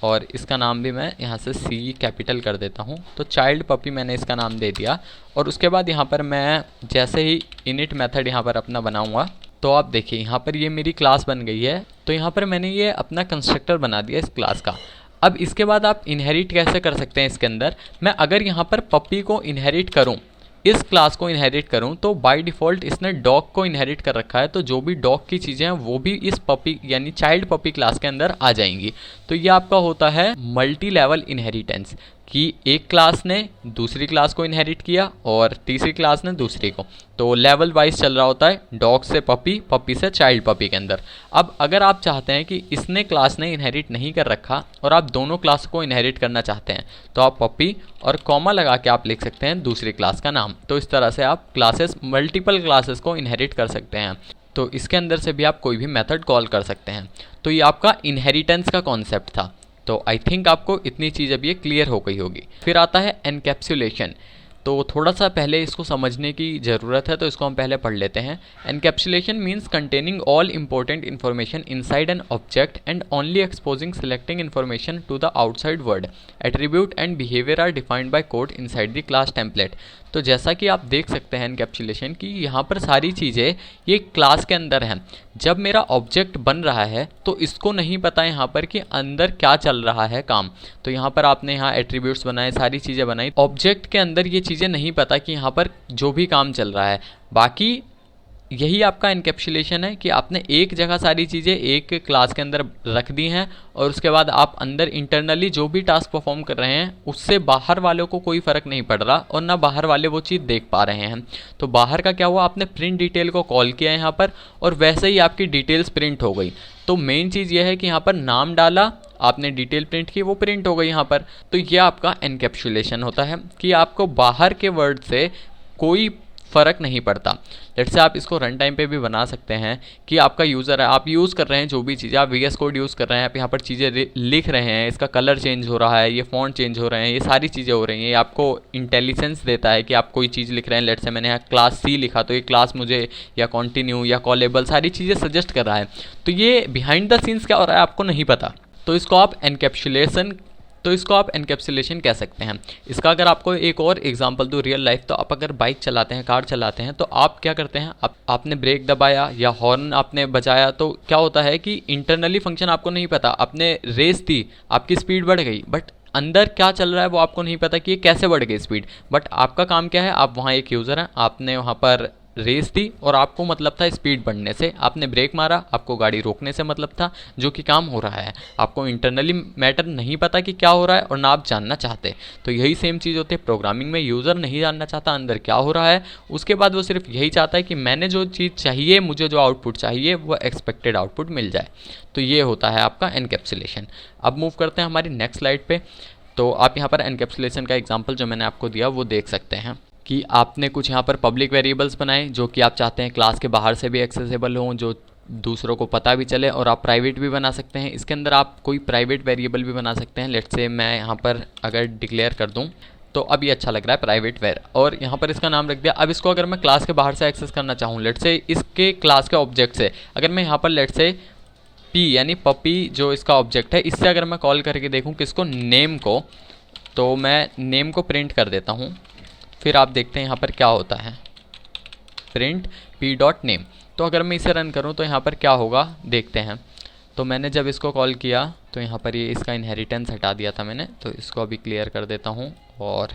और इसका नाम भी मैं यहाँ से सी कैपिटल कर देता हूँ। तो चाइल्ड पपी मैंने इसका नाम दे दिया और उसके बाद यहाँ पर मैं जैसे ही इनिट मेथड यहाँ पर अपना बनाऊँगा तो आप देखिए यहाँ पर ये मेरी क्लास बन गई है। तो यहाँ पर मैंने ये अपना कंस्ट्रक्टर बना दिया इस क्लास का। अब इसके बाद आप इनहेरिट कैसे कर सकते हैं इसके अंदर, मैं अगर यहाँ पर पपी को इनहेरिट करूँ, इस क्लास को इनहेरिट करूं, तो बाय डिफ़ॉल्ट इसने डॉग को इनहेरिट कर रखा है, तो जो भी डॉग की चीज़ें हैं वो भी इस पपी यानी चाइल्ड पपी क्लास के अंदर आ जाएंगी। तो ये आपका होता है मल्टी लेवल इनहेरिटेंस कि एक क्लास ने दूसरी क्लास को इनहेरिट किया और तीसरी क्लास ने दूसरी को, तो लेवल वाइज चल रहा होता है, डॉग से पपी, पपी से चाइल्ड पपी के अंदर। अब अगर आप चाहते हैं कि इसने क्लास ने इनहेरिट नहीं कर रखा और आप दोनों क्लास को इनहेरिट करना चाहते हैं, तो आप पपी और कॉमा लगा के आप लिख सकते हैं दूसरी क्लास का नाम। तो इस तरह से आप क्लासेस, मल्टीपल क्लासेस को इनहेरिट कर सकते हैं। तो इसके अंदर से भी आप कोई भी मेथड कॉल कर सकते हैं। तो ये आपका इनहेरिटेंस का कॉन्सेप्ट था। तो आई थिंक आपको इतनी चीज़ अब ये क्लियर हो गई होगी। फिर आता है एनकैप्सुलेशन। तो थोड़ा सा पहले इसको समझने की ज़रूरत है, तो इसको हम पहले पढ़ लेते हैं। Encapsulation means containing all important information inside an object and only exposing selecting information to the outside world. Attribute and behaviour are defined by code inside the class template. तो जैसा कि आप देख सकते हैं एनकैप्सुलेशन की यहाँ पर सारी चीज़ें ये क्लास के अंदर हैं। जब मेरा ऑब्जेक्ट बन रहा है तो इसको नहीं पता यहाँ पर कि अंदर क्या चल रहा है काम। तो यहाँ पर आपने यहाँ एट्रीब्यूट्स बनाए, सारी चीज़ें बनाई, ऑब्जेक्ट के अंदर ये चीज़ें नहीं पता कि यहाँ पर जो भी काम चल रहा है। बाकी यही आपका एनकैप्सुलेशन है कि आपने एक जगह सारी चीज़ें एक क्लास के अंदर रख दी हैं और उसके बाद आप अंदर इंटरनली जो भी टास्क परफॉर्म कर रहे हैं उससे बाहर वालों को कोई फ़र्क नहीं पड़ रहा और ना बाहर वाले वो चीज़ देख पा रहे हैं। तो बाहर का क्या हुआ, आपने प्रिंट डिटेल को कॉल किया यहाँ पर और वैसे ही आपकी डिटेल्स प्रिंट हो गई। तो मेन चीज़ ये है कि यहाँ पर नाम डाला, आपने डिटेल प्रिंट की, वो प्रिंट हो गई यहाँ पर। तो ये आपका एनकैप्सुलेशन होता है कि आपको बाहर के वर्ड से कोई फ़र्क नहीं पड़ता। लेट्स से आप इसको रन टाइम पे भी बना सकते हैं कि आपका यूज़र है, आप यूज़ कर रहे हैं जो भी चीज़ें, आप VS कोड यूज़ कर रहे हैं, आप यहाँ पर चीज़ें लिख रहे हैं, इसका कलर चेंज हो रहा है, ये फ़ॉन्ट चेंज हो रहे हैं, ये सारी चीज़ें हो रही हैं। ये आपको इंटेलिजेंस देता है कि आप कोई चीज़ लिख रहे हैं। लेट्स से मैंने यहाँ क्लास C लिखा तो ये क्लास मुझे या कॉन्टिन्यू या कॉलेबल सारी चीज़ें सजेस्ट कर रहा है। तो ये बिहाइंड द सीन्स क्या हो रहा है आपको नहीं पता। तो इसको आप एनकैप्सुलेशन कह सकते हैं। इसका अगर आपको एक और एग्जांपल दूँ रियल लाइफ, तो आप अगर बाइक चलाते हैं, कार चलाते हैं, तो आप क्या करते हैं, आपने ब्रेक दबाया या हॉर्न आपने बजाया, तो क्या होता है कि इंटरनली फंक्शन आपको नहीं पता, आपने रेस दी, आपकी स्पीड बढ़ गई, बट अंदर क्या चल रहा है वो आपको नहीं पता कि ये कैसे बढ़ गई स्पीड। बट आपका काम क्या है, आप वहाँ एक यूज़र हैं, आपने वहाँ पर रेस दी और आपको मतलब था स्पीड बढ़ने से, आपने ब्रेक मारा, आपको गाड़ी रोकने से मतलब था, जो कि काम हो रहा है। आपको इंटरनली मैटर नहीं पता कि क्या हो रहा है और ना आप जानना चाहते। तो यही सेम चीज़ होती है प्रोग्रामिंग में। यूज़र नहीं जानना चाहता अंदर क्या हो रहा है, उसके बाद वो सिर्फ यही चाहता है कि मैंने जो चीज़ चाहिए, मुझे जो आउटपुट चाहिए वो एक्सपेक्टेड आउटपुट मिल जाए। तो ये होता है आपका एनकैप्सुलेशन। अब मूव करते हैं हमारी नेक्स्ट स्लाइड पे। तो आप यहाँ पर एनकैप्सुलेशन का एग्जांपल जो मैंने आपको दिया वो देख सकते हैं कि आपने कुछ यहाँ पर पब्लिक वेरिएबल्स बनाए जो कि आप चाहते हैं क्लास के बाहर से भी एक्सेसिबल हों, जो दूसरों को पता भी चले, और आप प्राइवेट भी बना सकते हैं। इसके अंदर आप कोई प्राइवेट वेरिएबल भी बना सकते हैं। लेट्स से मैं यहाँ पर अगर डिक्लेयर कर दूँ तो अब ये अच्छा लग रहा है प्राइवेट वेर, और यहाँ पर इसका नाम रख दिया। अब इसको अगर मैं क्लास के बाहर से एक्सेस करना चाहूँ, लेट्स से इसके क्लास के ऑब्जेक्ट से, अगर मैं यहाँ पर लेट्स से P यानी पपी जो इसका ऑब्जेक्ट है, इससे अगर मैं कॉल करके देखूँ किसको, नेम को, तो मैं नेम को प्रिंट कर देता हूँ। फिर आप देखते हैं यहाँ पर क्या होता है, प्रिंट p.name। तो अगर मैं इसे रन करूँ तो यहाँ पर क्या होगा देखते हैं। तो मैंने जब इसको कॉल किया तो यहाँ पर ये इसका इनहेरिटेंस हटा दिया था मैंने, तो इसको अभी क्लियर कर देता हूँ और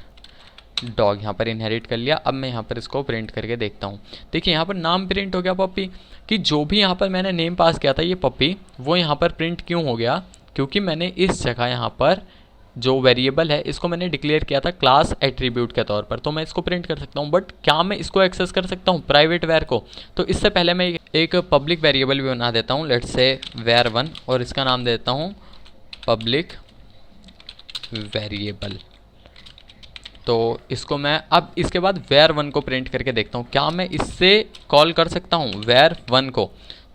डॉग यहाँ पर इनहेरिट कर लिया। अब मैं यहाँ पर इसको प्रिंट करके देखता हूँ। देखिए यहाँ पर नाम प्रिंट हो गया पपी, कि जो भी यहाँ पर मैंने नेम पास किया था ये पपी, वो यहाँ पर प्रिंट क्यों हो गया, क्योंकि मैंने इस जगह यहाँ पर जो वेरिएबल है इसको मैंने डिक्लेयर किया था क्लास एट्रीब्यूट के तौर पर। तो मैं इसको प्रिंट कर सकता हूँ, बट क्या मैं इसको एक्सेस कर सकता हूँ प्राइवेट वेर को? तो इससे पहले मैं एक पब्लिक वेरिएबल भी बना देता हूँ, लेट्स से var1, और इसका नाम देता हूँ पब्लिक वेरिएबल। तो इसको मैं अब इसके बाद var1 को प्रिंट करके देखता हूँ क्या मैं इससे कॉल कर सकता हूँ var1 को।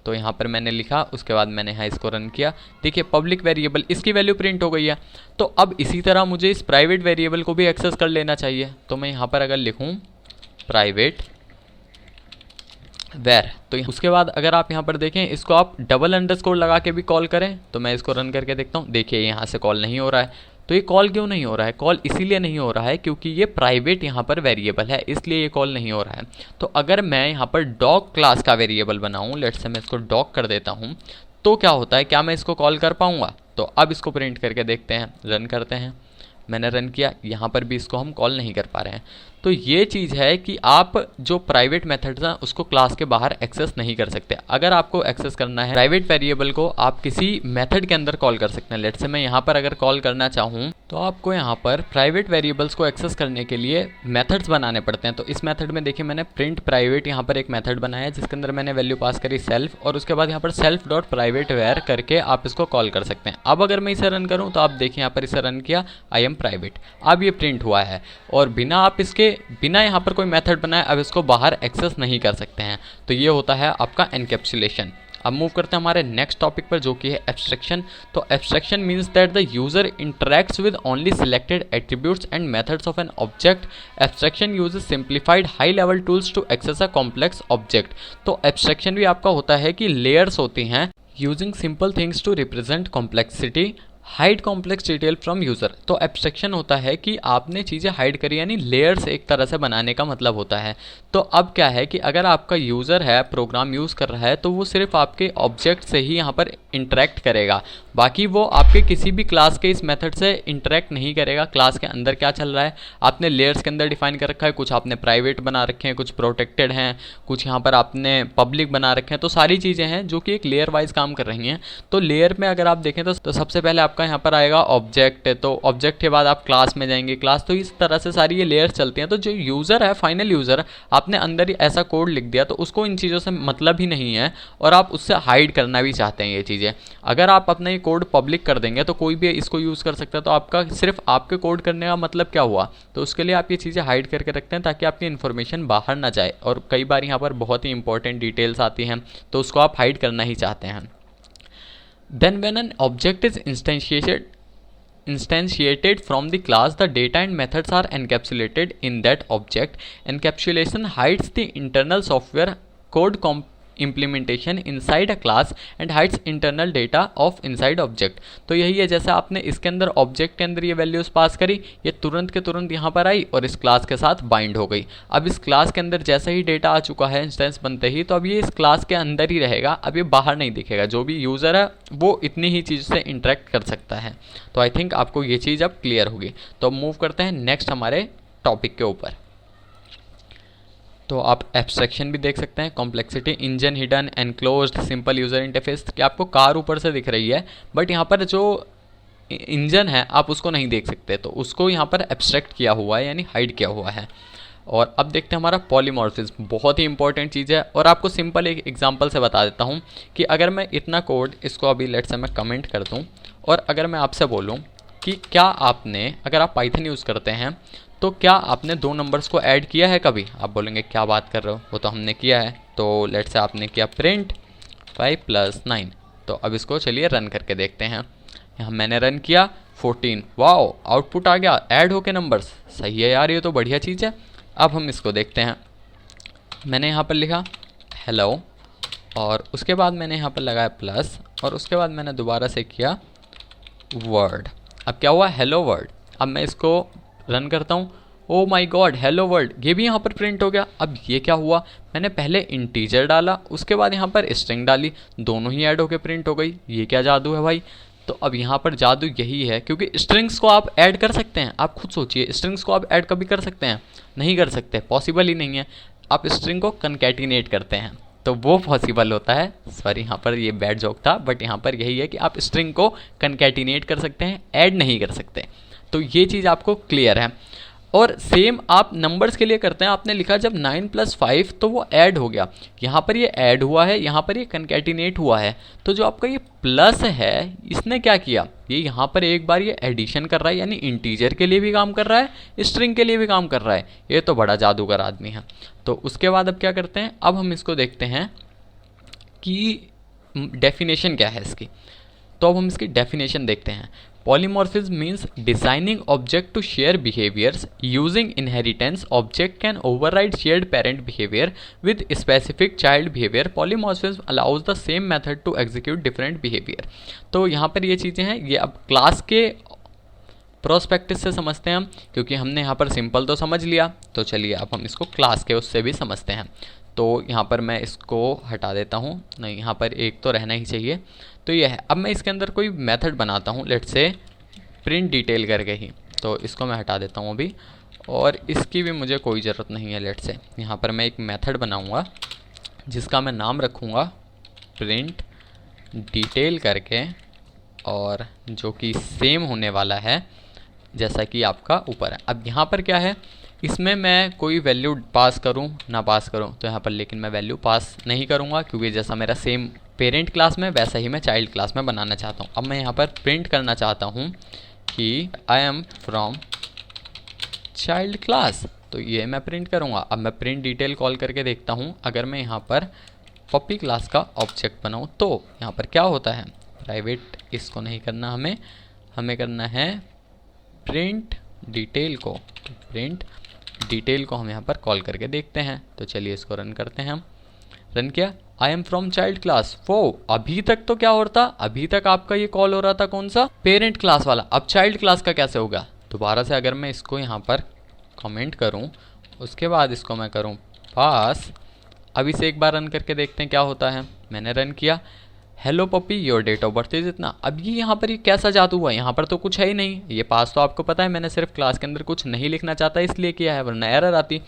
तो यहाँ पर मैंने लिखा, उसके बाद मैंने यहाँ इसको रन किया। देखिए पब्लिक वेरिएबल, इसकी वैल्यू प्रिंट हो गई है। तो अब इसी तरह मुझे इस प्राइवेट वेरिएबल को भी एक्सेस कर लेना चाहिए। तो मैं यहाँ पर अगर लिखूँ प्राइवेट वेर, तो उसके बाद अगर आप यहाँ पर देखें, इसको आप डबल अंडरस्कोर लगा के भी कॉल करें। तो मैं इसको रन करके देखता हूँ। देखिए यहाँ से कॉल नहीं हो रहा है। तो ये कॉल क्यों नहीं हो रहा है? कॉल इसीलिए नहीं हो रहा है क्योंकि ये प्राइवेट यहाँ पर वेरिएबल है, इसलिए ये कॉल नहीं हो रहा है। तो अगर मैं यहाँ पर डॉग क्लास का वेरिएबल बनाऊँ, लेट्स से मैं इसको डॉग कर देता हूँ, तो क्या होता है, क्या मैं इसको कॉल कर पाऊँगा? तो अब इसको प्रिंट करके देखते हैं, रन करते हैं। मैंने रन किया, यहाँ पर भी इसको हम कॉल नहीं कर पा रहे हैं। तो ये चीज़ है कि आप जो प्राइवेट मेथड्स हैं उसको क्लास के बाहर एक्सेस नहीं कर सकते। अगर आपको एक्सेस करना है प्राइवेट वेरिएबल को, आप किसी मेथड के अंदर कॉल कर सकते हैं। लेट्स से मैं यहाँ पर अगर कॉल करना चाहूँ, तो आपको यहाँ पर प्राइवेट वेरिएबल्स को एक्सेस करने के लिए मेथड्स बनाने पड़ते हैं। तो इस मेथड में देखिए मैंने प्रिंट प्राइवेट यहाँ पर एक मेथड बनाया है जिसके अंदर मैंने वैल्यू पास करी सेल्फ, और उसके बाद यहाँ पर सेल्फ डॉट प्राइवेट वेयर करके आप इसको कॉल कर सकते हैं। अब अगर मैं इसे रन करूँ तो आप देखिए यहाँ पर इसे रन किया, आई एम प्राइवेट, अब ये प्रिंट हुआ है। और बिना यहाँ पर कोई मेथड बनाए अब इसको बाहर एक्सेस नहीं कर सकते हैं। तो ये होता है आपका एनकैप्सुलेशन। अब मूव करते हैं हमारे नेक्स्ट टॉपिक पर, जो कि है एब्स्ट्रैक्शन। तो abstraction means that the user interacts with only selected attributes and methods of an object. Abstraction uses simplified high level tools to access a complex object. तो एब्स्ट्रैक्शन भी आपका होता है कि लेयर्स होती हैं using simple things to represent complexity, hide complex detail from user. तो abstraction होता है कि आपने चीज़ें हाइड करी, यानी लेयर्स एक तरह से बनाने का मतलब होता है। तो अब क्या है कि अगर आपका यूज़र है, प्रोग्राम यूज़ कर रहा है, तो वो सिर्फ आपके ऑब्जेक्ट से ही यहाँ पर इंटरेक्ट करेगा, बाकी वो आपके किसी भी क्लास के इस मेथड से इंटरेक्ट नहीं करेगा। क्लास के अंदर क्या चल रहा है आपने लेयर्स के अंदर डिफाइन कर रखा है, कुछ आपने प्राइवेट बना रखे हैं, कुछ प्रोटेक्टेड हैं, कुछ यहाँ पर आपने पब्लिक बना रखे हैं। तो सारी चीज़ें हैं जो कि एक लेयर वाइज काम कर रही हैं। तो लेयर में अगर आप देखें तो सबसे पहले आपका यहाँ पर आएगा ऑब्जेक्ट, तो ऑब्जेक्ट के बाद आप क्लास में जाएंगे, क्लास। तो इस तरह से सारी ये लेयर्स चलती हैं। तो जो यूज़र है, फाइनल यूज़र, आपने अंदर ही ऐसा कोड लिख दिया तो उसको इन चीज़ों से मतलब ही नहीं है, और आप उससे हाइड करना भी चाहते हैं ये चीज़ें। अगर आप अपना ये कोड पब्लिक कर देंगे तो कोई भी इसको यूज़ कर सकता है। तो आपका सिर्फ आपके कोड करने का मतलब क्या हुआ? तो उसके लिए आप ये चीज़ें हाइड करके रखते हैं ताकि आपकी इन्फॉर्मेशन बाहर ना जाए। और कई बार यहाँ पर बहुत ही इंपॉर्टेंट डिटेल्स आती हैं तो उसको आप हाइड करना ही चाहते हैं। Then when an object is instantiated from the class, the data and methods are encapsulated in that object. Encapsulation hides the internal software code implementation inside a class and hides internal data of inside object। तो यही है, जैसे आपने इसके अंदर object के अंदर ये वैल्यूज पास करी, ये तुरंत के तुरंत यहाँ पर आई और इस क्लास के साथ बाइंड हो गई। अब इस क्लास के अंदर जैसे ही डेटा आ चुका है इंस्टेंस बनते ही, तो अब ये इस क्लास के अंदर ही रहेगा, अब ये बाहर नहीं दिखेगा। जो भी यूज़र है वो इतनी ही चीज़ से इंटरेक्ट कर सकता है। तो आई थिंक आपको ये चीज़ अब क्लियर होगी। तो मूव करते हैं नेक्स्ट हमारे टॉपिक के ऊपर। तो आप एब्स्ट्रैक्शन भी देख सकते हैं, complexity, engine, hidden, enclosed, simple user interface. कि आपको कार ऊपर से दिख रही है बट यहाँ पर जो इंजन है आप उसको नहीं देख सकते, तो उसको यहाँ पर एब्स्ट्रैक्ट किया हुआ है, यानी हाइड किया हुआ है। और अब देखते हैं हमारा पॉलीमॉर्फिज्म, बहुत ही इंपॉर्टेंट चीज़ है। और आपको सिंपल एक एग्जांपल से बता देता हूँ कि अगर मैं इतना कोड, इसको अभी लेट्स से मैं कमेंट कर दूँ, और अगर मैं आपसे बोलूँ कि क्या आपने, अगर आप पाइथन यूज़ करते हैं तो क्या आपने दो नंबर्स को ऐड किया है कभी? आप बोलेंगे क्या बात कर रहे हो, वो तो हमने किया है। तो लेट्स से आपने किया प्रिंट 5 + 9। तो अब इसको चलिए रन करके देखते हैं। यहाँ मैंने रन किया 14, वाओ आउटपुट आ गया, ऐड होके नंबर्स। सही है यार, ये तो बढ़िया चीज़ है। अब हम इसको देखते हैं। मैंने यहाँ पर लिखा हेलो, और उसके बाद मैंने यहाँ पर लगाया प्लस, और उसके बाद मैंने दोबारा से किया वर्ड। अब क्या हुआ? Hello word. अब मैं इसको रन करता हूँ, ओ माई गॉड हेलो वर्ल्ड, ये भी यहाँ पर प्रिंट हो गया। अब ये क्या हुआ? मैंने पहले इंटीजर डाला, उसके बाद यहाँ पर स्ट्रिंग डाली, दोनों ही ऐड होके प्रिंट हो गई। ये क्या जादू है भाई? तो अब यहाँ पर जादू यही है, क्योंकि स्ट्रिंग्स को आप ऐड कर सकते हैं। आप खुद सोचिए, स्ट्रिंग्स को आप ऐड कभी कर सकते हैं? नहीं कर सकते, पॉसिबल ही नहीं है। आप स्ट्रिंग को कनकैटिनेट करते हैं तो वो पॉसिबल होता है। सॉरी, यहाँ पर ये बैड जोक था, बट यहाँ पर यही है कि आप स्ट्रिंग को कनकैटिनेट कर सकते हैं, ऐड नहीं कर सकते। तो ये चीज़ आपको क्लियर है। और सेम आप नंबर्स के लिए करते हैं। आपने लिखा जब 9 + 5 तो वो ऐड हो गया, यहाँ पर ये ऐड हुआ है, यहाँ पर ये कनकैटिनेट हुआ है। तो जो आपका ये प्लस है, इसने क्या किया? ये यहाँ पर एक बार ये एडिशन कर रहा है, यानी इंटीजर के लिए भी काम कर रहा है, स्ट्रिंग के लिए भी काम कर रहा है। ये तो बड़ा जादूगर आदमी है। तो उसके बाद अब क्या करते हैं? अब हम इसको देखते हैं कि डेफिनेशन क्या है इसकी। तो अब हम इसकी डेफिनेशन देखते हैं। Polymorphism means designing object to share behaviours using inheritance. Object can override shared parent behaviour with specific child behaviour. Polymorphism allows the same method to execute different behaviour. तो यहाँ पर ये चीज़ें हैं, ये अब क्लास के प्रोस्पेक्टिव से समझते हैं हम, क्योंकि हमने यहाँ पर सिंपल तो समझ लिया। तो चलिए अब हम इसको क्लास के उससे भी समझते हैं। तो यहाँ पर मैं इसको हटा देता हूँ, नहीं यहाँ पर एक तो रहना ही चाहिए। तो ये है, अब मैं इसके अंदर कोई मेथड बनाता हूँ, लेट से प्रिंट डिटेल करके ही। तो इसको मैं हटा देता हूँ अभी, और इसकी भी मुझे कोई ज़रूरत नहीं है। लेट से यहाँ पर मैं एक मेथड बनाऊँगा जिसका मैं नाम रखूँगा प्रिंट डिटेल करके, और जो कि सेम होने वाला है जैसा कि आपका ऊपर है। अब यहाँ पर क्या है, इसमें मैं कोई वैल्यू पास करूँ ना पास करूँ, तो यहाँ पर लेकिन मैं वैल्यू पास नहीं करूँगा, क्योंकि जैसा मेरा सेम पेरेंट क्लास में वैसा ही मैं चाइल्ड क्लास में बनाना चाहता हूँ। अब मैं यहाँ पर प्रिंट करना चाहता हूँ कि I am from child class, तो ये मैं प्रिंट करूँगा। अब मैं प्रिंट डिटेल कॉल करके देखता हूँ, अगर मैं यहाँ पर पपी क्लास का ऑब्जेक्ट बनाऊँ तो यहाँ पर क्या होता है। प्राइवेट इसको नहीं करना, हमें करना है प्रिंट डिटेल को। तो प्रिंट डिटेल को हम यहाँ पर कॉल करके देखते हैं। तो चलिए इसको रन करते हैं। हम रन किया, I am from child class. वो अभी तक तो क्या हो रहा था, अभी तक आपका ये कॉल हो रहा था कौन सा, पेरेंट क्लास वाला। अब चाइल्ड क्लास का कैसे होगा, दोबारा से अगर मैं इसको यहाँ पर कमेंट करूँ, उसके बाद इसको मैं करूँ पास। अब इसे एक बार रन करके देखते हैं क्या होता है। मैंने रन किया, hello puppy your date of birth is इतना। अब ये यहाँ पर ये कैसा जादू हुआ, यहाँ पर तो कुछ है ही नहीं। ये पास तो आपको पता है, मैंने सिर्फ क्लास के अंदर कुछ नहीं लिखना चाहता इसलिए किया है, वरना एरर आती।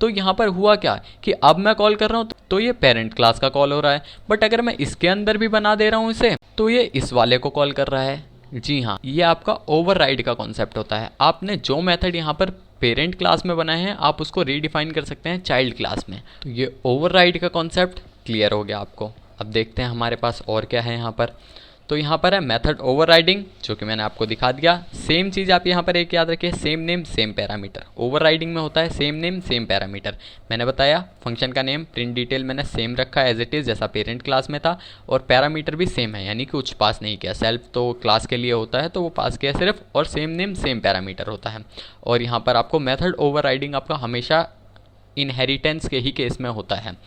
तो यहाँ पर हुआ क्या कि अब मैं कॉल कर रहा हूँ तो ये पेरेंट क्लास का कॉल हो रहा है, बट अगर मैं इसके अंदर भी बना दे रहा हूँ इसे, तो ये इस वाले को कॉल कर रहा है। जी हाँ, ये आपका ओवरराइड का कॉन्सेप्ट होता है। आपने जो मेथड यहाँ पर पेरेंट क्लास में बनाए हैं, आप उसको रीडिफाइन कर सकते हैं चाइल्ड क्लास में। तो ये ओवरराइड का कॉन्सेप्ट क्लियर हो गया आपको। अब देखते हैं हमारे पास और क्या है यहाँ पर। तो यहाँ पर है मेथड ओवरराइडिंग, जो कि मैंने आपको दिखा दिया। सेम चीज़ आप यहाँ पर एक याद रखिए, same name same parameter. Overriding में होता है सेम नेम सेम पैरामीटर। मैंने बताया फंक्शन का नेम प्रिंट डिटेल मैंने सेम रखा है एज इट इज़, जैसा पेरेंट क्लास में था, और पैरामीटर भी सेम है, यानी कि कुछ पास नहीं किया। सेल्फ तो क्लास के लिए होता है तो वो पास किया सिर्फ, और सेम नेम सेम पैरामीटर होता है। और यहाँ पर आपको मेथड ओवरराइडिंग आपका हमेशा इनहेरिटेंस के ही केस में होता है।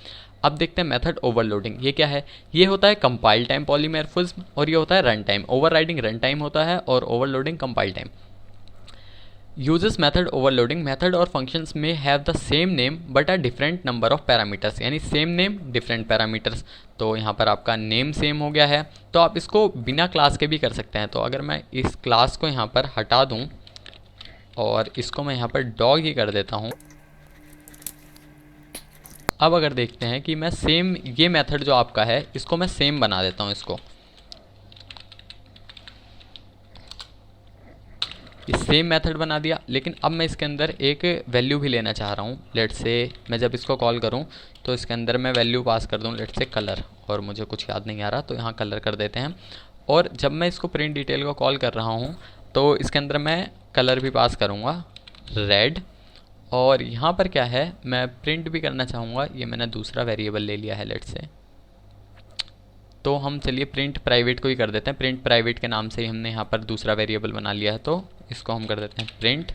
अब देखते हैं मेथड ओवरलोडिंग। ये क्या है, ये होता है कंपाइल टाइम पॉलीमॉर्फिज्म, और ये होता है run time. Overriding run time होता है और overloading compile time. Uses method overloading, method और फंक्शंस में have the same name but a different number of parameters, यानी सेम नेम डिफरेंट पैरामीटर्स। तो यहाँ पर आपका नेम सेम हो गया है, तो आप इसको बिना क्लास के भी कर सकते हैं। तो अगर मैं इस क्लास को यहाँ पर हटा दूँ और इसको मैं यहाँ पर डॉग ही कर देता हूँ। अब अगर देखते हैं कि मैं सेम, ये मेथड जो आपका है इसको मैं सेम बना देता हूँ, इसको ये सेम मेथड बना दिया। लेकिन अब मैं इसके अंदर एक वैल्यू भी लेना चाह रहा हूँ। लेट से मैं जब इसको कॉल करूँ तो इसके अंदर मैं वैल्यू पास कर दूँ, लेट से कलर, और मुझे कुछ याद नहीं आ रहा तो यहाँ कलर कर देते हैं। और जब मैं इसको प्रिंट डिटेल को कॉल कर रहा हूँ तो इसके अंदर मैं कलर भी पास करूँगा रेड। और यहाँ पर क्या है, मैं प्रिंट भी करना चाहूँगा, ये मैंने दूसरा वेरिएबल ले लिया है लेट से। तो हम चलिए प्रिंट प्राइवेट को ही कर देते हैं। प्रिंट प्राइवेट के नाम से ही हमने यहाँ पर दूसरा वेरिएबल बना लिया है, तो इसको हम कर देते हैं प्रिंट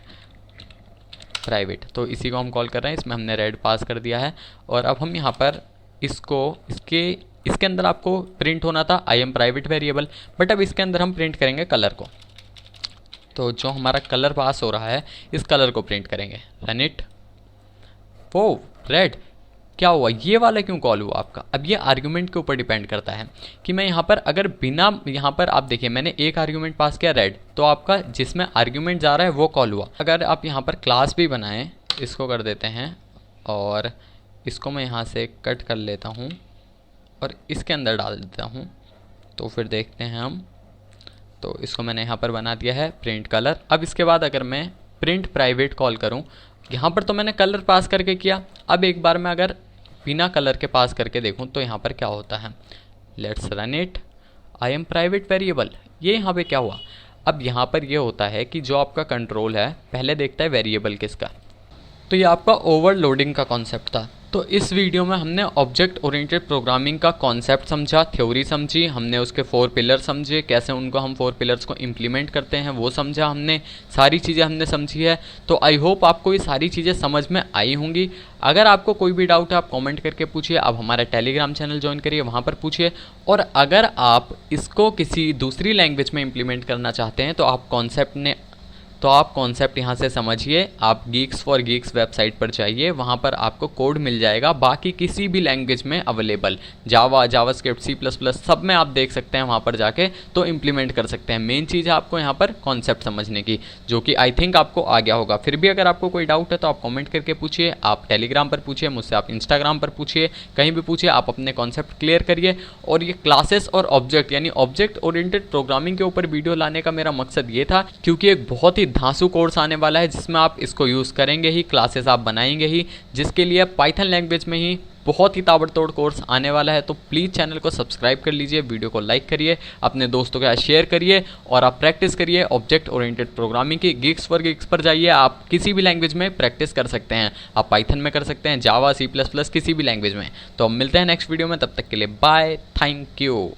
प्राइवेट। तो इसी को हम कॉल कर रहे हैं, इसमें हमने रेड पास कर दिया है। और अब हम यहाँ पर इसको इसके अंदर आपको प्रिंट होना था I am private variable, but अब इसके अंदर हम प्रिंट करेंगे कलर को। तो जो हमारा कलर पास हो रहा है इस कलर को प्रिंट करेंगे। रन इट, वो रेड, क्या हुआ, ये वाला क्यों कॉल हुआ आपका। अब ये आर्गुमेंट के ऊपर डिपेंड करता है कि मैं यहाँ पर अगर बिना, यहाँ पर आप देखिए मैंने एक आर्गुमेंट पास किया रेड, तो आपका जिसमें आर्गुमेंट जा रहा है वो कॉल हुआ। अगर आप यहाँ पर क्लास भी बनाएं, इसको कर देते हैं और इसको मैं यहाँ से कट कर लेता हूँ और इसके अंदर डाल देता हूँ, तो फिर देखते हैं हम। तो इसको मैंने यहाँ पर बना दिया है प्रिंट कलर। अब इसके बाद अगर मैं प्रिंट प्राइवेट कॉल करूँ, यहाँ पर तो मैंने कलर पास करके किया। अब एक बार मैं अगर बिना कलर के पास करके देखूँ तो यहाँ पर क्या होता है। Let's run it, I am private variable. ये यहाँ पे क्या हुआ, अब यहाँ पर ये होता है कि जो आपका कंट्रोल है पहले देखता है वेरिएबल किसका। तो ये आपका ओवरलोडिंग का कॉन्सेप्ट था। तो इस वीडियो में हमने ऑब्जेक्ट ओरिएंटेड प्रोग्रामिंग का कॉन्सेप्ट समझा, थ्योरी समझी, हमने उसके 4 पिलर समझे, कैसे उनको हम 4 पिलर्स को इम्प्लीमेंट करते हैं वो समझा, हमने सारी चीज़ें हमने समझी है। तो आई होप आपको ये सारी चीज़ें समझ में आई होंगी। अगर आपको कोई भी डाउट है आप कमेंट करके पूछिए, आप हमारा टेलीग्राम चैनल ज्वाइन करिए, वहाँ पर पूछिए। और अगर आप इसको किसी दूसरी लैंग्वेज में इम्प्लीमेंट करना चाहते हैं तो आप कॉन्सेप्ट यहाँ से समझिए। आप गीक्स फॉर गीक्स वेबसाइट पर जाइए, वहाँ पर आपको कोड मिल जाएगा, बाकी किसी भी लैंग्वेज में अवेलेबल, जावा, जावास्क्रिप्ट, C++ सब में आप देख सकते हैं, वहाँ पर जाके तो इम्प्लीमेंट कर सकते हैं। मेन चीज़ है आपको यहाँ पर कॉन्सेप्ट समझने की, जो कि आई थिंक आपको आ गया होगा। फिर भी अगर आपको कोई डाउट है तो आप कॉमेंट करके पूछिए, आप टेलीग्राम पर पूछिए, मुझसे आप इंस्टाग्राम पर पूछिए, कहीं भी पूछिए, आप अपने कॉन्सेप्ट क्लियर करिए। और ये क्लासेस और ऑब्जेक्ट यानी ऑब्जेक्ट ओरिएंटेड प्रोग्रामिंग के ऊपर वीडियो लाने का मेरा मकसद ये था, क्योंकि एक बहुत ही धांसू कोर्स आने वाला है जिसमें आप इसको यूज़ करेंगे ही, क्लासेस आप बनाएंगे ही, जिसके लिए पाइथन लैंग्वेज में ही बहुत ही ताबड़तोड़ कोर्स आने वाला है। तो प्लीज़ चैनल को सब्सक्राइब कर लीजिए, वीडियो को लाइक करिए, अपने दोस्तों के साथ शेयर करिए और आप प्रैक्टिस करिए ऑब्जेक्ट ओरिएंटेड प्रोग्रामिंग की। गीक्स फॉर गीक्स पर जाइए, आप किसी भी लैंग्वेज में प्रैक्टिस कर सकते हैं, आप पाइथन में कर सकते हैं, जावा, C++, किसी भी लैंग्वेज में। तो अब मिलते हैं नेक्स्ट वीडियो में, तब तक के लिए बाय, थैंक यू।